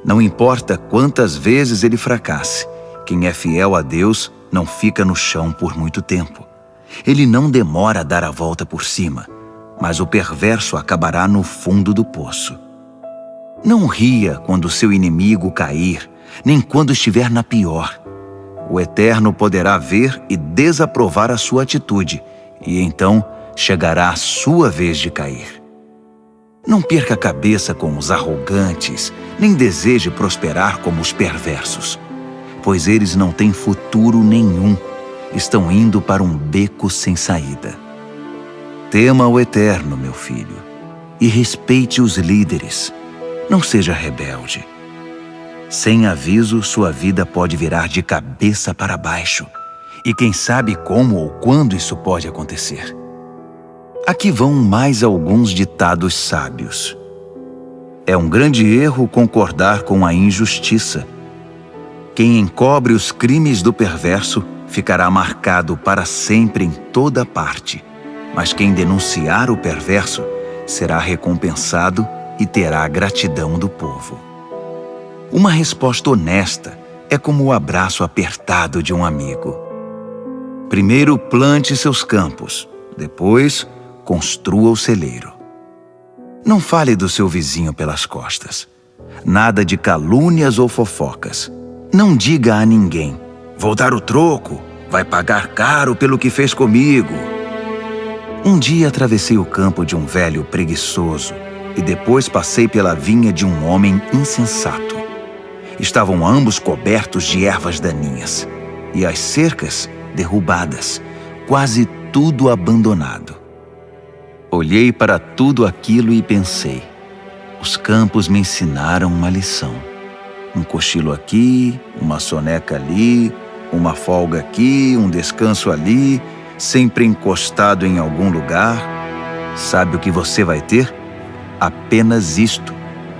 Não importa quantas vezes ele fracasse, quem é fiel a Deus não fica no chão por muito tempo. Ele não demora a dar a volta por cima, mas o perverso acabará no fundo do poço. Não ria quando seu inimigo cair, nem quando estiver na pior. O Eterno poderá ver e desaprovar a sua atitude, e então chegará a sua vez de cair. Não perca a cabeça com os arrogantes, nem deseje prosperar como os perversos, pois eles não têm futuro nenhum, estão indo para um beco sem saída. Tema o Eterno, meu filho, e respeite os líderes. Não seja rebelde. Sem aviso, sua vida pode virar de cabeça para baixo, e quem sabe como ou quando isso pode acontecer. Aqui vão mais alguns ditados sábios. É um grande erro concordar com a injustiça. Quem encobre os crimes do perverso ficará marcado para sempre em toda parte, mas quem denunciar o perverso será recompensado e terá a gratidão do povo. Uma resposta honesta é como o abraço apertado de um amigo. Primeiro plante seus campos, depois construa o celeiro. Não fale do seu vizinho pelas costas. Nada de calúnias ou fofocas. Não diga a ninguém: vou dar o troco, vai pagar caro pelo que fez comigo. Um dia atravessei o campo de um velho preguiçoso e depois passei pela vinha de um homem insensato. Estavam ambos cobertos de ervas daninhas e as cercas derrubadas, quase tudo abandonado. Olhei para tudo aquilo e pensei: os campos me ensinaram uma lição. Um cochilo aqui, uma soneca ali, uma folga aqui, um descanso ali, sempre encostado em algum lugar. Sabe o que você vai ter? Apenas isto: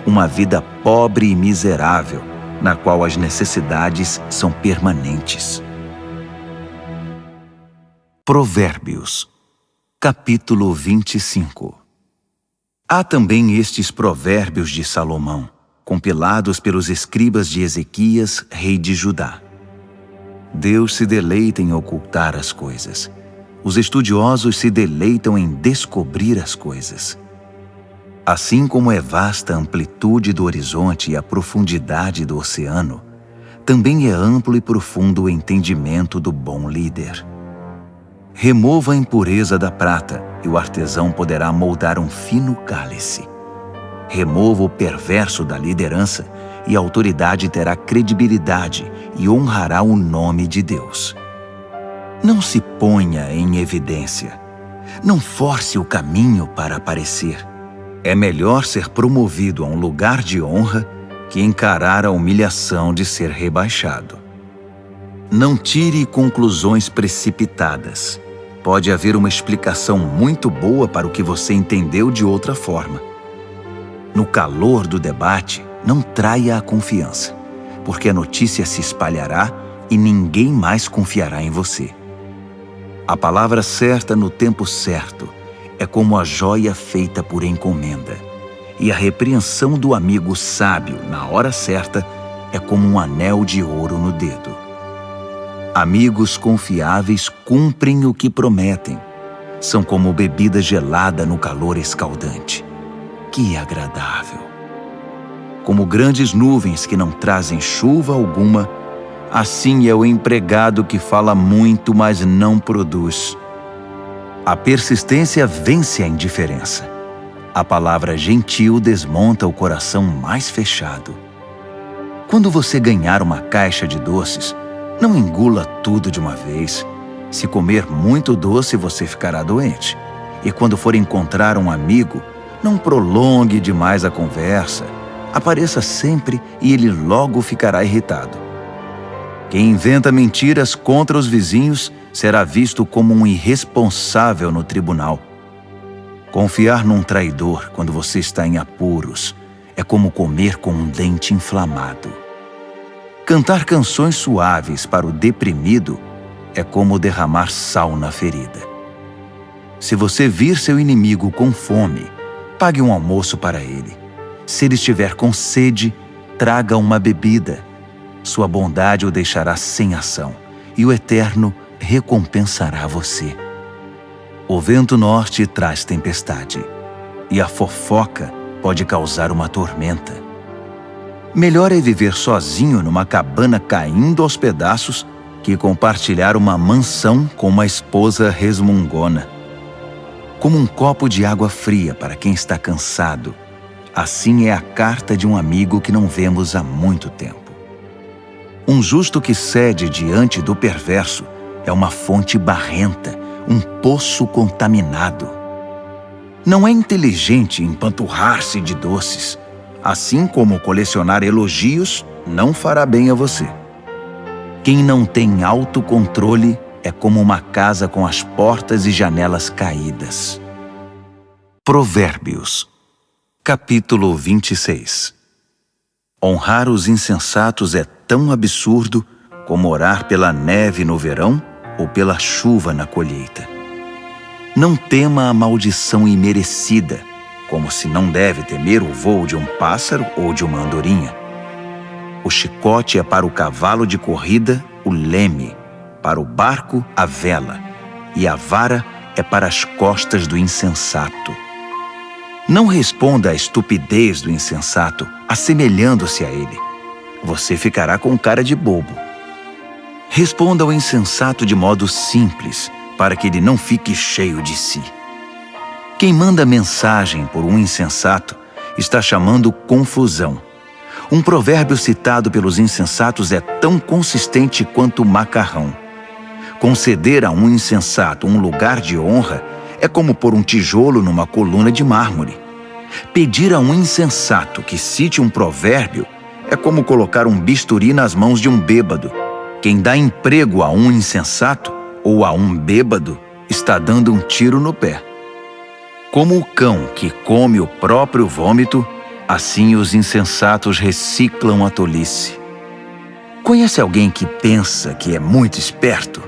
uma vida pobre e miserável, na qual as necessidades são permanentes. Provérbios, capítulo 25. Há também estes provérbios de Salomão, compilados pelos escribas de Ezequias, rei de Judá. Deus se deleita em ocultar as coisas. Os estudiosos se deleitam em descobrir as coisas. Assim como é vasta a amplitude do horizonte e a profundidade do oceano, também é amplo e profundo o entendimento do bom líder. Remova a impureza da prata, e o artesão poderá moldar um fino cálice. Remova o perverso da liderança, e a autoridade terá credibilidade e honrará o nome de Deus. Não se ponha em evidência. Não force o caminho para aparecer. É melhor ser promovido a um lugar de honra que encarar a humilhação de ser rebaixado. Não tire conclusões precipitadas. Pode haver uma explicação muito boa para o que você entendeu de outra forma. No calor do debate, não traia a confiança, porque a notícia se espalhará e ninguém mais confiará em você. A palavra certa no tempo certo é como a joia feita por encomenda, e a repreensão do amigo sábio na hora certa é como um anel de ouro no dedo. Amigos confiáveis cumprem o que prometem. São como bebida gelada no calor escaldante. Que agradável! Como grandes nuvens que não trazem chuva alguma, assim é o empregado que fala muito, mas não produz. A persistência vence a indiferença. A palavra gentil desmonta o coração mais fechado. Quando você ganhar uma caixa de doces, não engula tudo de uma vez. Se comer muito doce, você ficará doente. E quando for encontrar um amigo, não prolongue demais a conversa. Apareça sempre e ele logo ficará irritado. Quem inventa mentiras contra os vizinhos será visto como um irresponsável no tribunal. Confiar num traidor quando você está em apuros é como comer com um dente inflamado. Cantar canções suaves para o deprimido é como derramar sal na ferida. Se você vir seu inimigo com fome, pague um almoço para ele. Se ele estiver com sede, traga uma bebida. Sua bondade o deixará sem ação, e o Eterno recompensará você. O vento norte traz tempestade, e a fofoca pode causar uma tormenta. Melhor é viver sozinho numa cabana caindo aos pedaços que compartilhar uma mansão com uma esposa resmungona. Como um copo de água fria para quem está cansado, assim é a carta de um amigo que não vemos há muito tempo. Um justo que cede diante do perverso é uma fonte barrenta, um poço contaminado. Não é inteligente empanturrar-se de doces, assim como colecionar elogios não fará bem a você. Quem não tem autocontrole é como uma casa com as portas e janelas caídas. Provérbios, capítulo 26. Honrar os insensatos é tão absurdo como orar pela neve no verão ou pela chuva na colheita. Não tema a maldição imerecida, como se não deve temer o voo de um pássaro ou de uma andorinha. O chicote é para o cavalo de corrida o leme, para o barco a vela, e a vara é para as costas do insensato. Não responda à estupidez do insensato, assemelhando-se a ele. Você ficará com cara de bobo. Responda ao insensato de modo simples, para que ele não fique cheio de si. Quem manda mensagem por um insensato está chamando confusão. Um provérbio citado pelos insensatos é tão consistente quanto o macarrão. Conceder a um insensato um lugar de honra é como pôr um tijolo numa coluna de mármore. Pedir a um insensato que cite um provérbio é como colocar um bisturi nas mãos de um bêbado. Quem dá emprego a um insensato ou a um bêbado está dando um tiro no pé. Como o cão que come o próprio vômito, assim os insensatos reciclam a tolice. Conhece alguém que pensa que é muito esperto?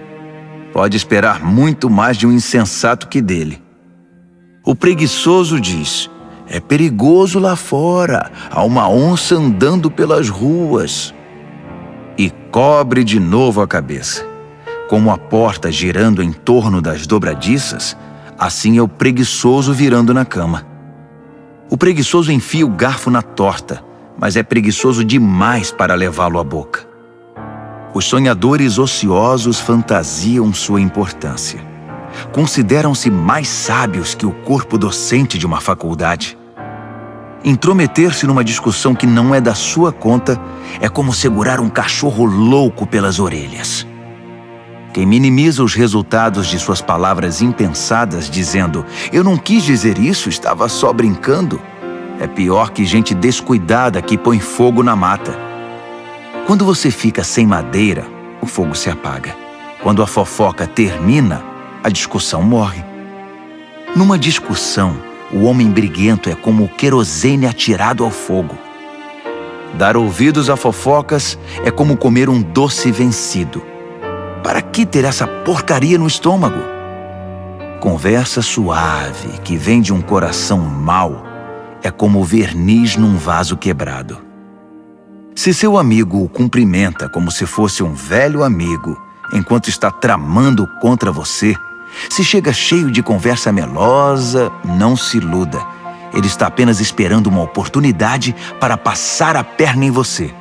Pode esperar muito mais de um insensato que dele. O preguiçoso diz: é perigoso lá fora, há uma onça andando pelas ruas. E cobre de novo a cabeça. Como a porta girando em torno das dobradiças, assim é o preguiçoso virando na cama. O preguiçoso enfia o garfo na torta, mas é preguiçoso demais para levá-lo à boca. Os sonhadores ociosos fantasiam sua importância. Consideram-se mais sábios que o corpo docente de uma faculdade. Intrometer-se numa discussão que não é da sua conta é como segurar um cachorro louco pelas orelhas. Quem minimiza os resultados de suas palavras impensadas, dizendo: eu não quis dizer isso, estava só brincando, é pior que gente descuidada que põe fogo na mata. Quando você fica sem madeira, o fogo se apaga. Quando a fofoca termina, a discussão morre. Numa discussão, o homem briguento é como o querosene atirado ao fogo. Dar ouvidos a fofocas é como comer um doce vencido. Para que ter essa porcaria no estômago? Conversa suave que vem de um coração mau é como verniz num vaso quebrado. Se seu amigo o cumprimenta como se fosse um velho amigo, enquanto está tramando contra você, se chega cheio de conversa melosa, não se iluda. Ele está apenas esperando uma oportunidade para passar a perna em você.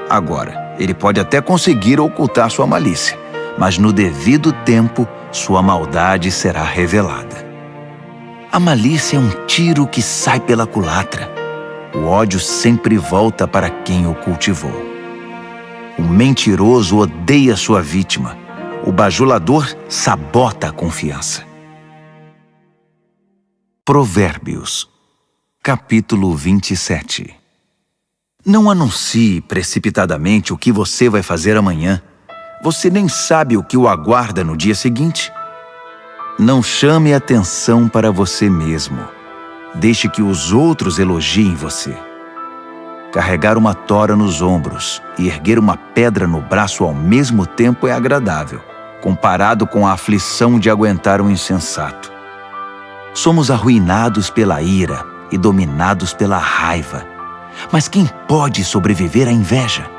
Agora, ele pode até conseguir ocultar sua malícia, mas no devido tempo, sua maldade será revelada. A malícia é um tiro que sai pela culatra. O ódio sempre volta para quem o cultivou. O mentiroso odeia sua vítima. O bajulador sabota a confiança. Provérbios, capítulo 27. Não anuncie precipitadamente o que você vai fazer amanhã. Você nem sabe o que o aguarda no dia seguinte. Não chame atenção para você mesmo. Deixe que os outros elogiem você. Carregar uma tora nos ombros e erguer uma pedra no braço ao mesmo tempo é agradável, comparado com a aflição de aguentar um insensato. Somos arruinados pela ira e dominados pela raiva. Mas quem pode sobreviver à inveja?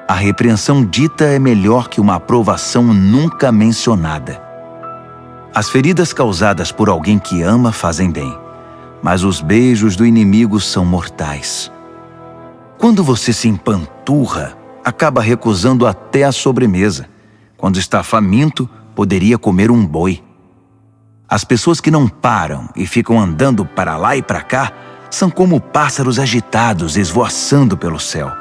A repreensão dita é melhor que uma aprovação nunca mencionada. As feridas causadas por alguém que ama fazem bem, mas os beijos do inimigo são mortais. Quando você se empanturra, acaba recusando até a sobremesa. Quando está faminto, poderia comer um boi. As pessoas que não param e ficam andando para lá e para cá são como pássaros agitados esvoaçando pelo céu.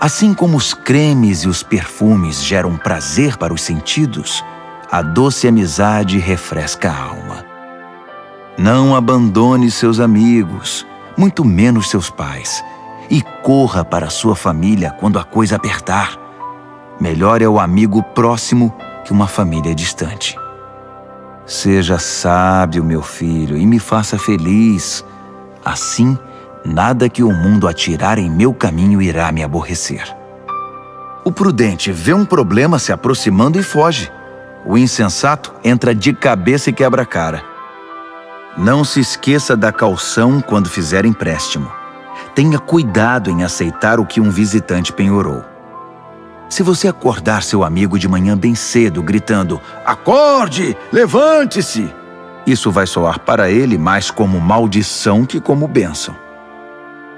Assim como os cremes e os perfumes geram prazer para os sentidos, a doce amizade refresca a alma. Não abandone seus amigos, muito menos seus pais, e corra para sua família quando a coisa apertar. Melhor é o amigo próximo que uma família distante. Seja sábio, meu filho, e me faça feliz. Assim, nada que o mundo atirar em meu caminho irá me aborrecer. O prudente vê um problema se aproximando e foge. O insensato entra de cabeça e quebra a cara. Não se esqueça da caução quando fizer empréstimo. Tenha cuidado em aceitar o que um visitante penhorou. Se você acordar seu amigo de manhã bem cedo, gritando, "Acorde! Levante-se!", isso vai soar para ele mais como maldição que como bênção.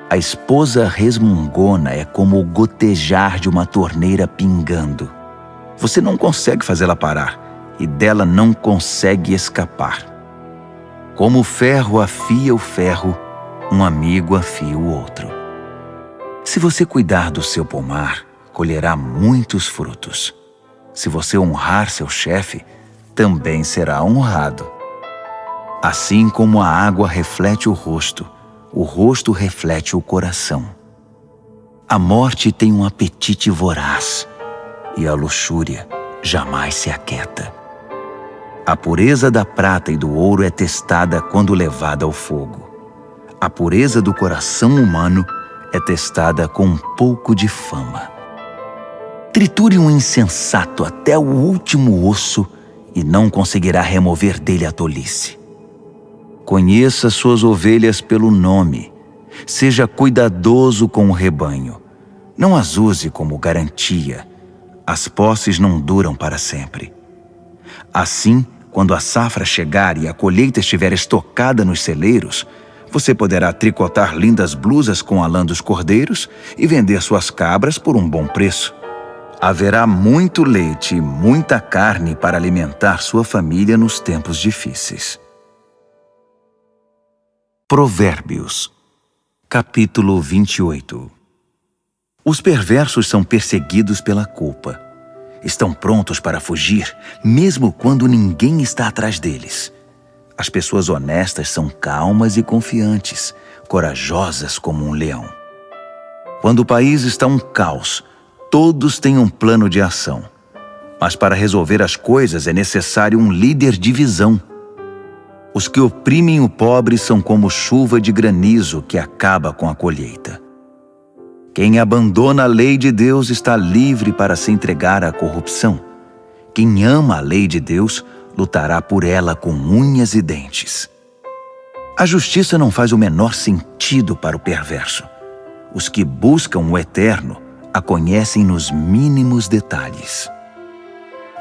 A esposa resmungona é como o gotejar de uma torneira pingando. Você não consegue fazê-la parar e dela não consegue escapar. Como o ferro afia o ferro, um amigo afia o outro. Se você cuidar do seu pomar, colherá muitos frutos. Se você honrar seu chefe, também será honrado. Assim como a água reflete o rosto reflete o coração. A morte tem um apetite voraz e a luxúria jamais se aquieta. A pureza da prata e do ouro é testada quando levada ao fogo. A pureza do coração humano é testada com um pouco de fama. Triture um insensato até o último osso e não conseguirá remover dele a tolice. Conheça suas ovelhas pelo nome. Seja cuidadoso com o rebanho. Não as use como garantia. As posses não duram para sempre. Assim, quando a safra chegar e a colheita estiver estocada nos celeiros, você poderá tricotar lindas blusas com a lã dos cordeiros e vender suas cabras por um bom preço. Haverá muito leite e muita carne para alimentar sua família nos tempos difíceis. Provérbios, capítulo 28. Os perversos são perseguidos pela culpa. Estão prontos para fugir, mesmo quando ninguém está atrás deles. As pessoas honestas são calmas e confiantes, corajosas como um leão. Quando o país está um caos, todos têm um plano de ação. Mas para resolver as coisas é necessário um líder de visão. Os que oprimem o pobre são como chuva de granizo que acaba com a colheita. Quem abandona a lei de Deus está livre para se entregar à corrupção. Quem ama a lei de Deus lutará por ela com unhas e dentes. A justiça não faz o menor sentido para o perverso. Os que buscam o eterno a conhecem nos mínimos detalhes.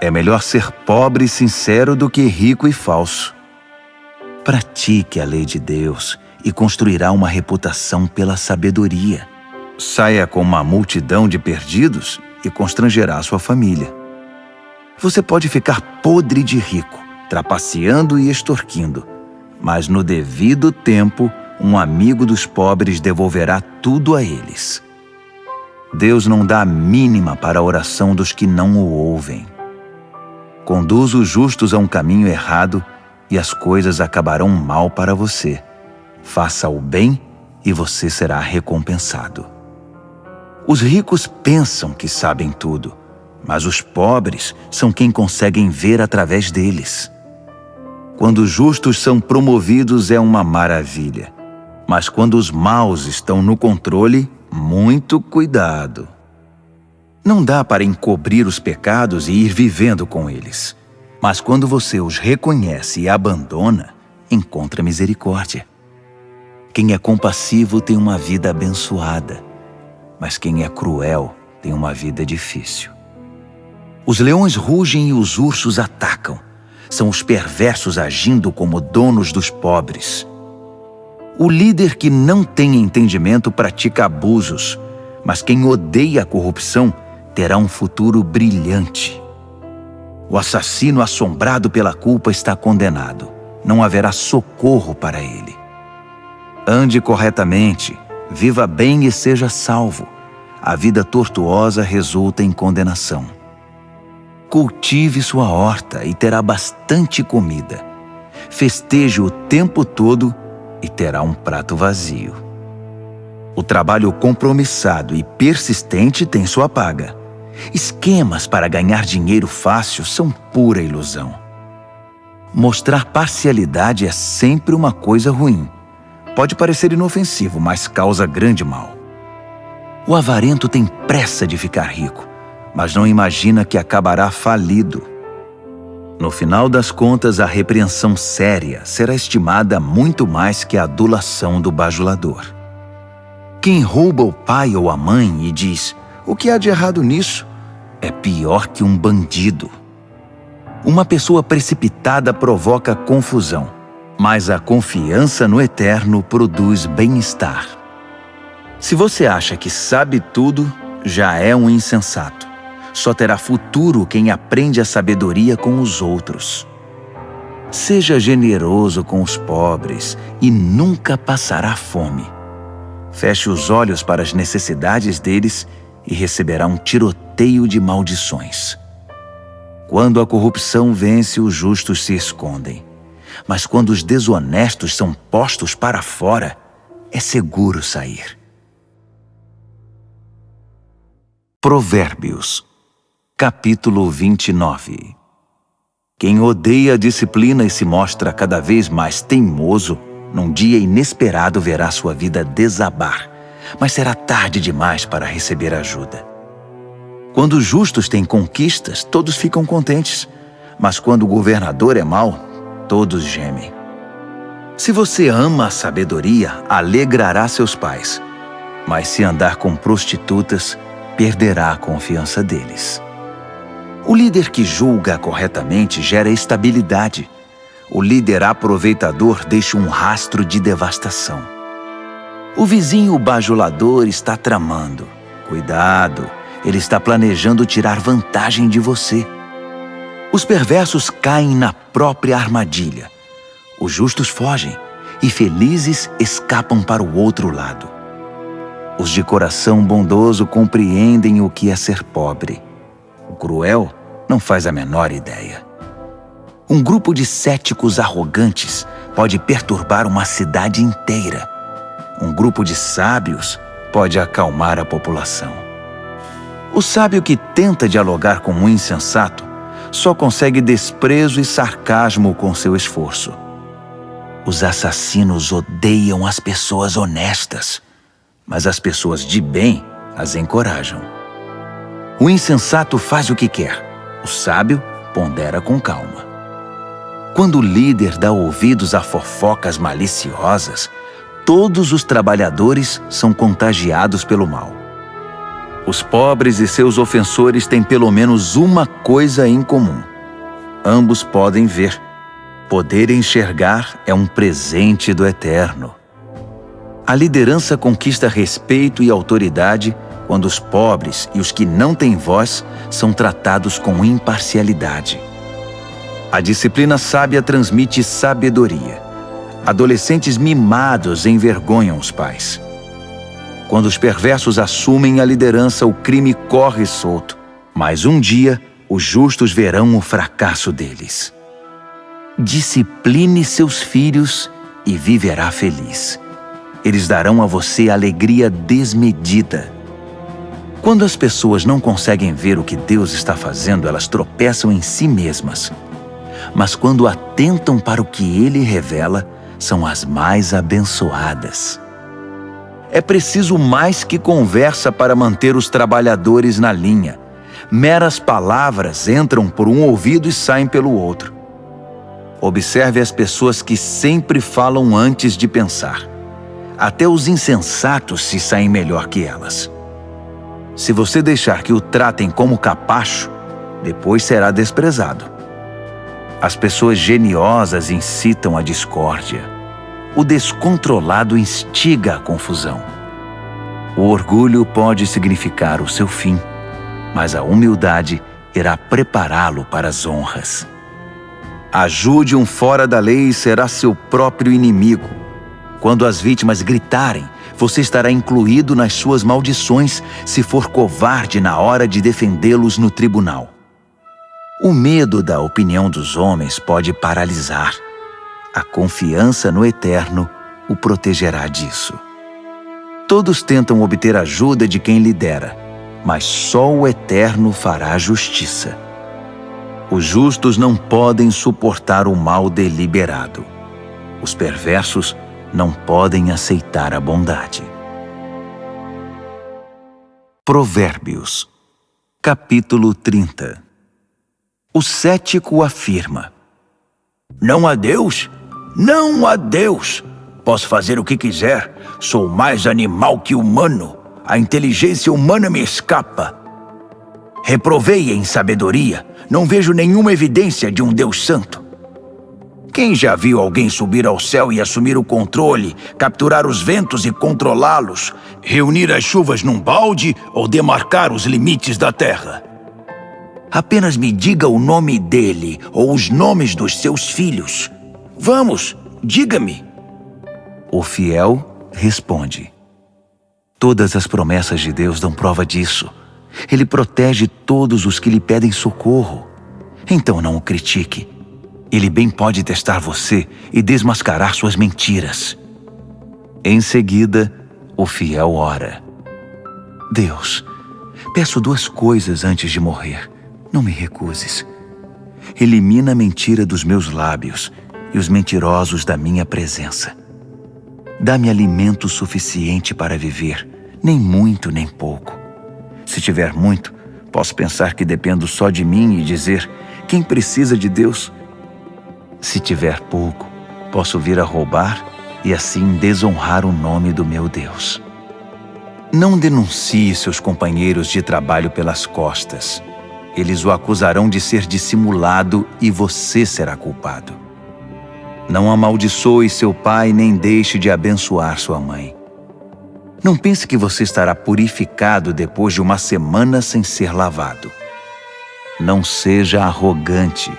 É melhor ser pobre e sincero do que rico e falso. Pratique a lei de Deus e construirá uma reputação pela sabedoria. Saia com uma multidão de perdidos e constrangerá sua família. Você pode ficar podre de rico, trapaceando e extorquindo, mas no devido tempo, um amigo dos pobres devolverá tudo a eles. Deus não dá a mínima para a oração dos que não o ouvem. Conduz os justos a um caminho errado e as coisas acabarão mal para você. Faça o bem e você será recompensado. Os ricos pensam que sabem tudo, mas os pobres são quem conseguem ver através deles. Quando os justos são promovidos é uma maravilha, mas quando os maus estão no controle, muito cuidado. Não dá para encobrir os pecados e ir vivendo com eles, mas quando você os reconhece e abandona, encontra misericórdia. Quem é compassivo tem uma vida abençoada, mas quem é cruel tem uma vida difícil. Os leões rugem e os ursos atacam. São os perversos agindo como donos dos pobres. O líder que não tem entendimento pratica abusos, mas quem odeia a corrupção terá um futuro brilhante. O assassino assombrado pela culpa está condenado. Não haverá socorro para ele. Ande corretamente, viva bem e seja salvo. A vida tortuosa resulta em condenação. Cultive sua horta e terá bastante comida. Festeje o tempo todo e terá um prato vazio. O trabalho compromissado e persistente tem sua paga. Esquemas para ganhar dinheiro fácil são pura ilusão. Mostrar parcialidade é sempre uma coisa ruim. Pode parecer inofensivo, mas causa grande mal. O avarento tem pressa de ficar rico, mas não imagina que acabará falido. No final das contas, a repreensão séria será estimada muito mais que a adulação do bajulador. Quem rouba o pai ou a mãe e diz: "O que há de errado nisso?", é pior que um bandido. Uma pessoa precipitada provoca confusão, mas a confiança no Eterno produz bem-estar. Se você acha que sabe tudo, já é um insensato. Só terá futuro quem aprende a sabedoria com os outros. Seja generoso com os pobres e nunca passará fome. Feche os olhos para as necessidades deles e receberá um tiroteio de maldições. Quando a corrupção vence, os justos se escondem. Mas quando os desonestos são postos para fora, é seguro sair. Provérbios, capítulo 29. Quem odeia a disciplina e se mostra cada vez mais teimoso, num dia inesperado verá sua vida desabar, mas será tarde demais para receber ajuda. Quando os justos têm conquistas, todos ficam contentes, mas quando o governador é mau, todos gemem. Se você ama a sabedoria, alegrará seus pais, mas se andar com prostitutas, perderá a confiança deles. O líder que julga corretamente gera estabilidade. O líder aproveitador deixa um rastro de devastação. O vizinho bajulador está tramando. Cuidado, ele está planejando tirar vantagem de você. Os perversos caem na própria armadilha. Os justos fogem e felizes escapam para o outro lado. Os de coração bondoso compreendem o que é ser pobre. O cruel não faz a menor ideia. Um grupo de céticos arrogantes pode perturbar uma cidade inteira. Um grupo de sábios pode acalmar a população. O sábio que tenta dialogar com um insensato só consegue desprezo e sarcasmo com seu esforço. Os assassinos odeiam as pessoas honestas, mas as pessoas de bem as encorajam. O insensato faz o que quer, o sábio pondera com calma. Quando o líder dá ouvidos a fofocas maliciosas, todos os trabalhadores são contagiados pelo mal. Os pobres e seus ofensores têm pelo menos uma coisa em comum. Ambos podem ver. Poder enxergar é um presente do Eterno. A liderança conquista respeito e autoridade quando os pobres e os que não têm voz são tratados com imparcialidade. A disciplina sábia transmite sabedoria. Adolescentes mimados envergonham os pais. Quando os perversos assumem a liderança, o crime corre solto. Mas um dia, os justos verão o fracasso deles. Discipline seus filhos e viverá feliz. Eles darão a você alegria desmedida. Quando as pessoas não conseguem ver o que Deus está fazendo, elas tropeçam em si mesmas. Mas quando atentam para o que Ele revela, são as mais abençoadas. É preciso mais que conversa para manter os trabalhadores na linha. Meras palavras entram por um ouvido e saem pelo outro. Observe as pessoas que sempre falam antes de pensar. Até os insensatos se saem melhor que elas. Se você deixar que o tratem como capacho, depois será desprezado. As pessoas geniosas incitam a discórdia. O descontrolado instiga a confusão. O orgulho pode significar o seu fim, mas a humildade irá prepará-lo para as honras. Ajude um fora da lei e será seu próprio inimigo. Quando as vítimas gritarem, você estará incluído nas suas maldições se for covarde na hora de defendê-los no tribunal. O medo da opinião dos homens pode paralisar. A confiança no Eterno o protegerá disso. Todos tentam obter ajuda de quem lidera, mas só o Eterno fará justiça. Os justos não podem suportar o mal deliberado. Os perversos não podem aceitar a bondade. Provérbios, capítulo 30. O cético afirma: Não há Deus? Não há Deus! Posso fazer o que quiser. Sou mais animal que humano. A inteligência humana me escapa. Reprovei em sabedoria. Não vejo nenhuma evidência de um Deus santo. Quem já viu alguém subir ao céu e assumir o controle, capturar os ventos e controlá-los, reunir as chuvas num balde ou demarcar os limites da terra? Apenas me diga o nome dele ou os nomes dos seus filhos. Vamos, diga-me. O fiel responde: Todas as promessas de Deus dão prova disso. Ele protege todos os que lhe pedem socorro. Então não o critique. Ele bem pode testar você e desmascarar suas mentiras. Em seguida, o fiel ora: Deus, peço 2 coisas antes de morrer. Não me recuses. Elimina a mentira dos meus lábios e os mentirosos da minha presença. Dá-me alimento suficiente para viver, nem muito nem pouco. Se tiver muito, posso pensar que dependo só de mim e dizer: quem precisa de Deus? Se tiver pouco, posso vir a roubar e assim desonrar o nome do meu Deus. Não denuncie seus companheiros de trabalho pelas costas. Eles o acusarão de ser dissimulado e você será culpado. Não amaldiçoe seu pai nem deixe de abençoar sua mãe. Não pense que você estará purificado depois de uma semana sem ser lavado. Não seja arrogante.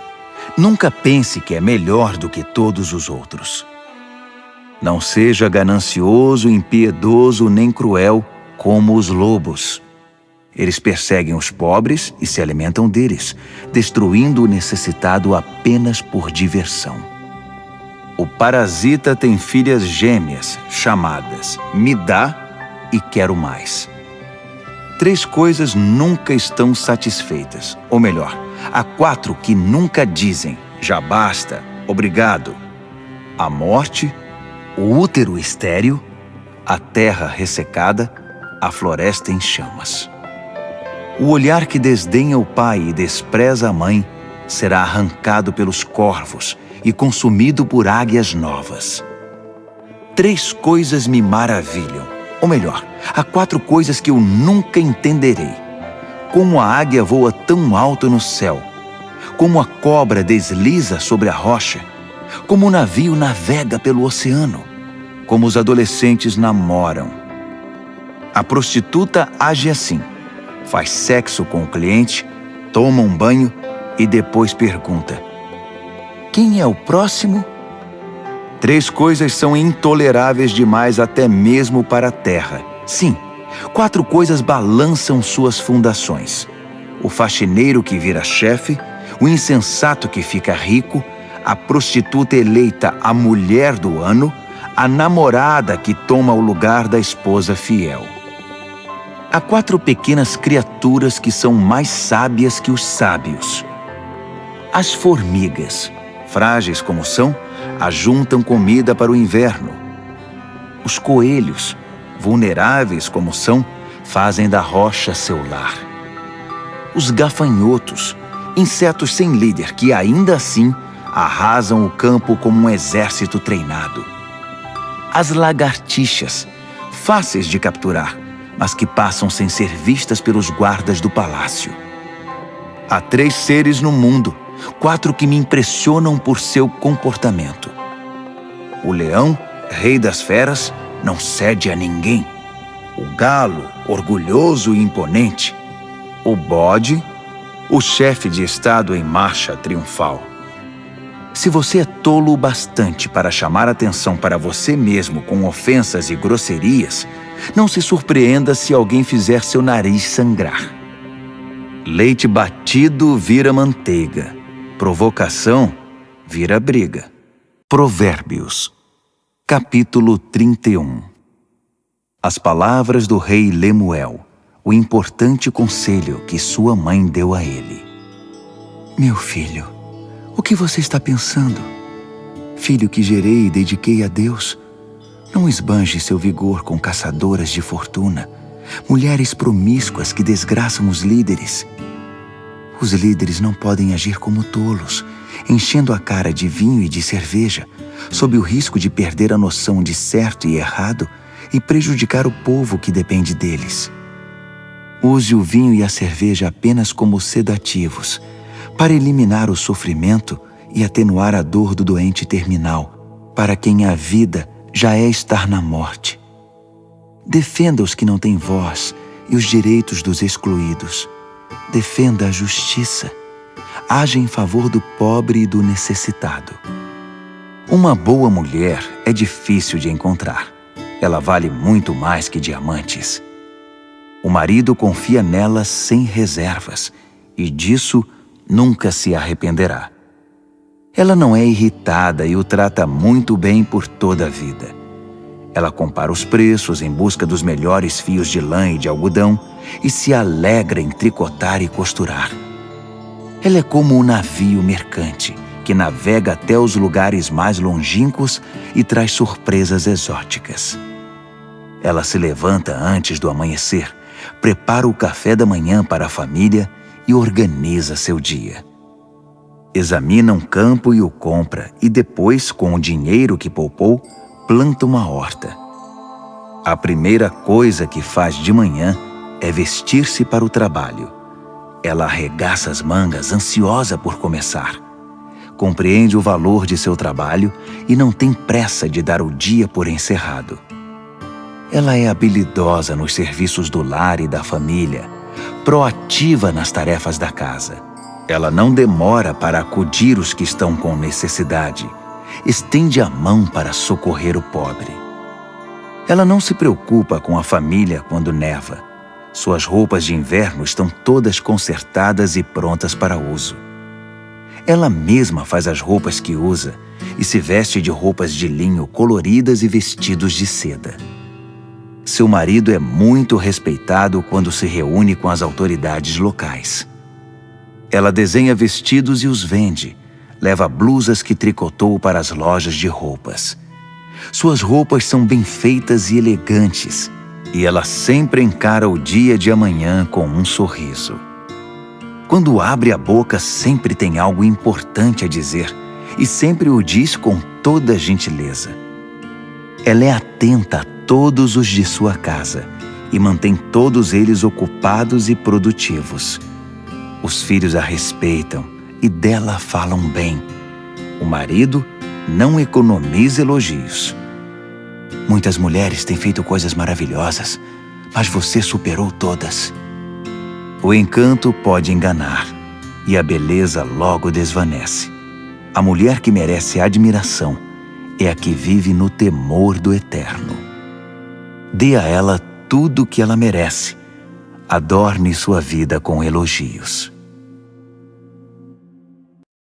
Nunca pense que é melhor do que todos os outros. Não seja ganancioso, impiedoso nem cruel como os lobos. Eles perseguem os pobres e se alimentam deles, destruindo o necessitado apenas por diversão. O parasita tem filhas gêmeas, chamadas me dá e quero mais. 3 coisas nunca estão satisfeitas, ou melhor, há 4 que nunca dizem já basta, obrigado: a morte, o útero estéril, a terra ressecada, a floresta em chamas. O olhar que desdenha o pai e despreza a mãe será arrancado pelos corvos e consumido por águias novas. 3 coisas me maravilham, ou melhor, há 4 coisas que eu nunca entenderei. Como a águia voa tão alto no céu, como a cobra desliza sobre a rocha, como o navio navega pelo oceano, como os adolescentes namoram. A prostituta age assim: faz sexo com o cliente, toma um banho e depois pergunta: quem é o próximo? 3 coisas são intoleráveis demais até mesmo para a terra. Sim, 4 coisas balançam suas fundações: o faxineiro que vira chefe, o insensato que fica rico, a prostituta eleita a mulher do ano, a namorada que toma o lugar da esposa fiel. Há 4 pequenas criaturas que são mais sábias que os sábios. As formigas, frágeis como são, ajuntam comida para o inverno. Os coelhos, vulneráveis como são, fazem da rocha seu lar. Os gafanhotos, insetos sem líder que ainda assim arrasam o campo como um exército treinado. As lagartixas, fáceis de capturar, mas que passam sem ser vistas pelos guardas do palácio. Há 3 seres no mundo, 4 que me impressionam por seu comportamento. O leão, rei das feras, não cede a ninguém. O galo, orgulhoso e imponente. O bode, o chefe de estado em marcha triunfal. Se você é tolo o bastante para chamar atenção para você mesmo com ofensas e grosserias, não se surpreenda se alguém fizer seu nariz sangrar. Leite batido vira manteiga. Provocação vira briga. Provérbios, capítulo 31. As palavras do rei Lemuel, o importante conselho que sua mãe deu a ele. Meu filho, o que você está pensando? Filho que gerei e dediquei a Deus, não esbanje seu vigor com caçadoras de fortuna, mulheres promíscuas que desgraçam os líderes. Os líderes não podem agir como tolos, enchendo a cara de vinho e de cerveja, sob o risco de perder a noção de certo e errado e prejudicar o povo que depende deles. Use o vinho e a cerveja apenas como sedativos, para eliminar o sofrimento e atenuar a dor do doente terminal, para quem a vida já é estar na morte. Defenda os que não têm voz e os direitos dos excluídos. Defenda a justiça. Haja em favor do pobre e do necessitado. Uma boa mulher é difícil de encontrar. Ela vale muito mais que diamantes. O marido confia nela sem reservas e disso nunca se arrependerá. Ela não é irritada e o trata muito bem por toda a vida. Ela compara os preços em busca dos melhores fios de lã e de algodão e se alegra em tricotar e costurar. Ela é como um navio mercante que navega até os lugares mais longínquos e traz surpresas exóticas. Ela se levanta antes do amanhecer, prepara o café da manhã para a família e organiza seu dia. Examina um campo e o compra e depois, com o dinheiro que poupou, planta uma horta. A primeira coisa que faz de manhã é vestir-se para o trabalho. Ela arregaça as mangas, ansiosa por começar. Compreende o valor de seu trabalho e não tem pressa de dar o dia por encerrado. Ela é habilidosa nos serviços do lar e da família, proativa nas tarefas da casa. Ela não demora para acudir os que estão com necessidade. Estende a mão para socorrer o pobre. Ela não se preocupa com a família quando neva. Suas roupas de inverno estão todas consertadas e prontas para uso. Ela mesma faz as roupas que usa e se veste de roupas de linho coloridas e vestidos de seda. Seu marido é muito respeitado quando se reúne com as autoridades locais. Ela desenha vestidos e os vende. Leva blusas que tricotou para as lojas de roupas. Suas roupas são bem feitas e elegantes, e ela sempre encara o dia de amanhã com um sorriso. Quando abre a boca, sempre tem algo importante a dizer, e sempre o diz com toda gentileza. Ela é atenta a todos os de sua casa, e mantém todos eles ocupados e produtivos. Os filhos a respeitam, e dela falam bem. O marido não economiza elogios. Muitas mulheres têm feito coisas maravilhosas, mas você superou todas. O encanto pode enganar, e a beleza logo desvanece. A mulher que merece admiração é a que vive no temor do Eterno. Dê a ela tudo o que ela merece. adorne sua vida com elogios.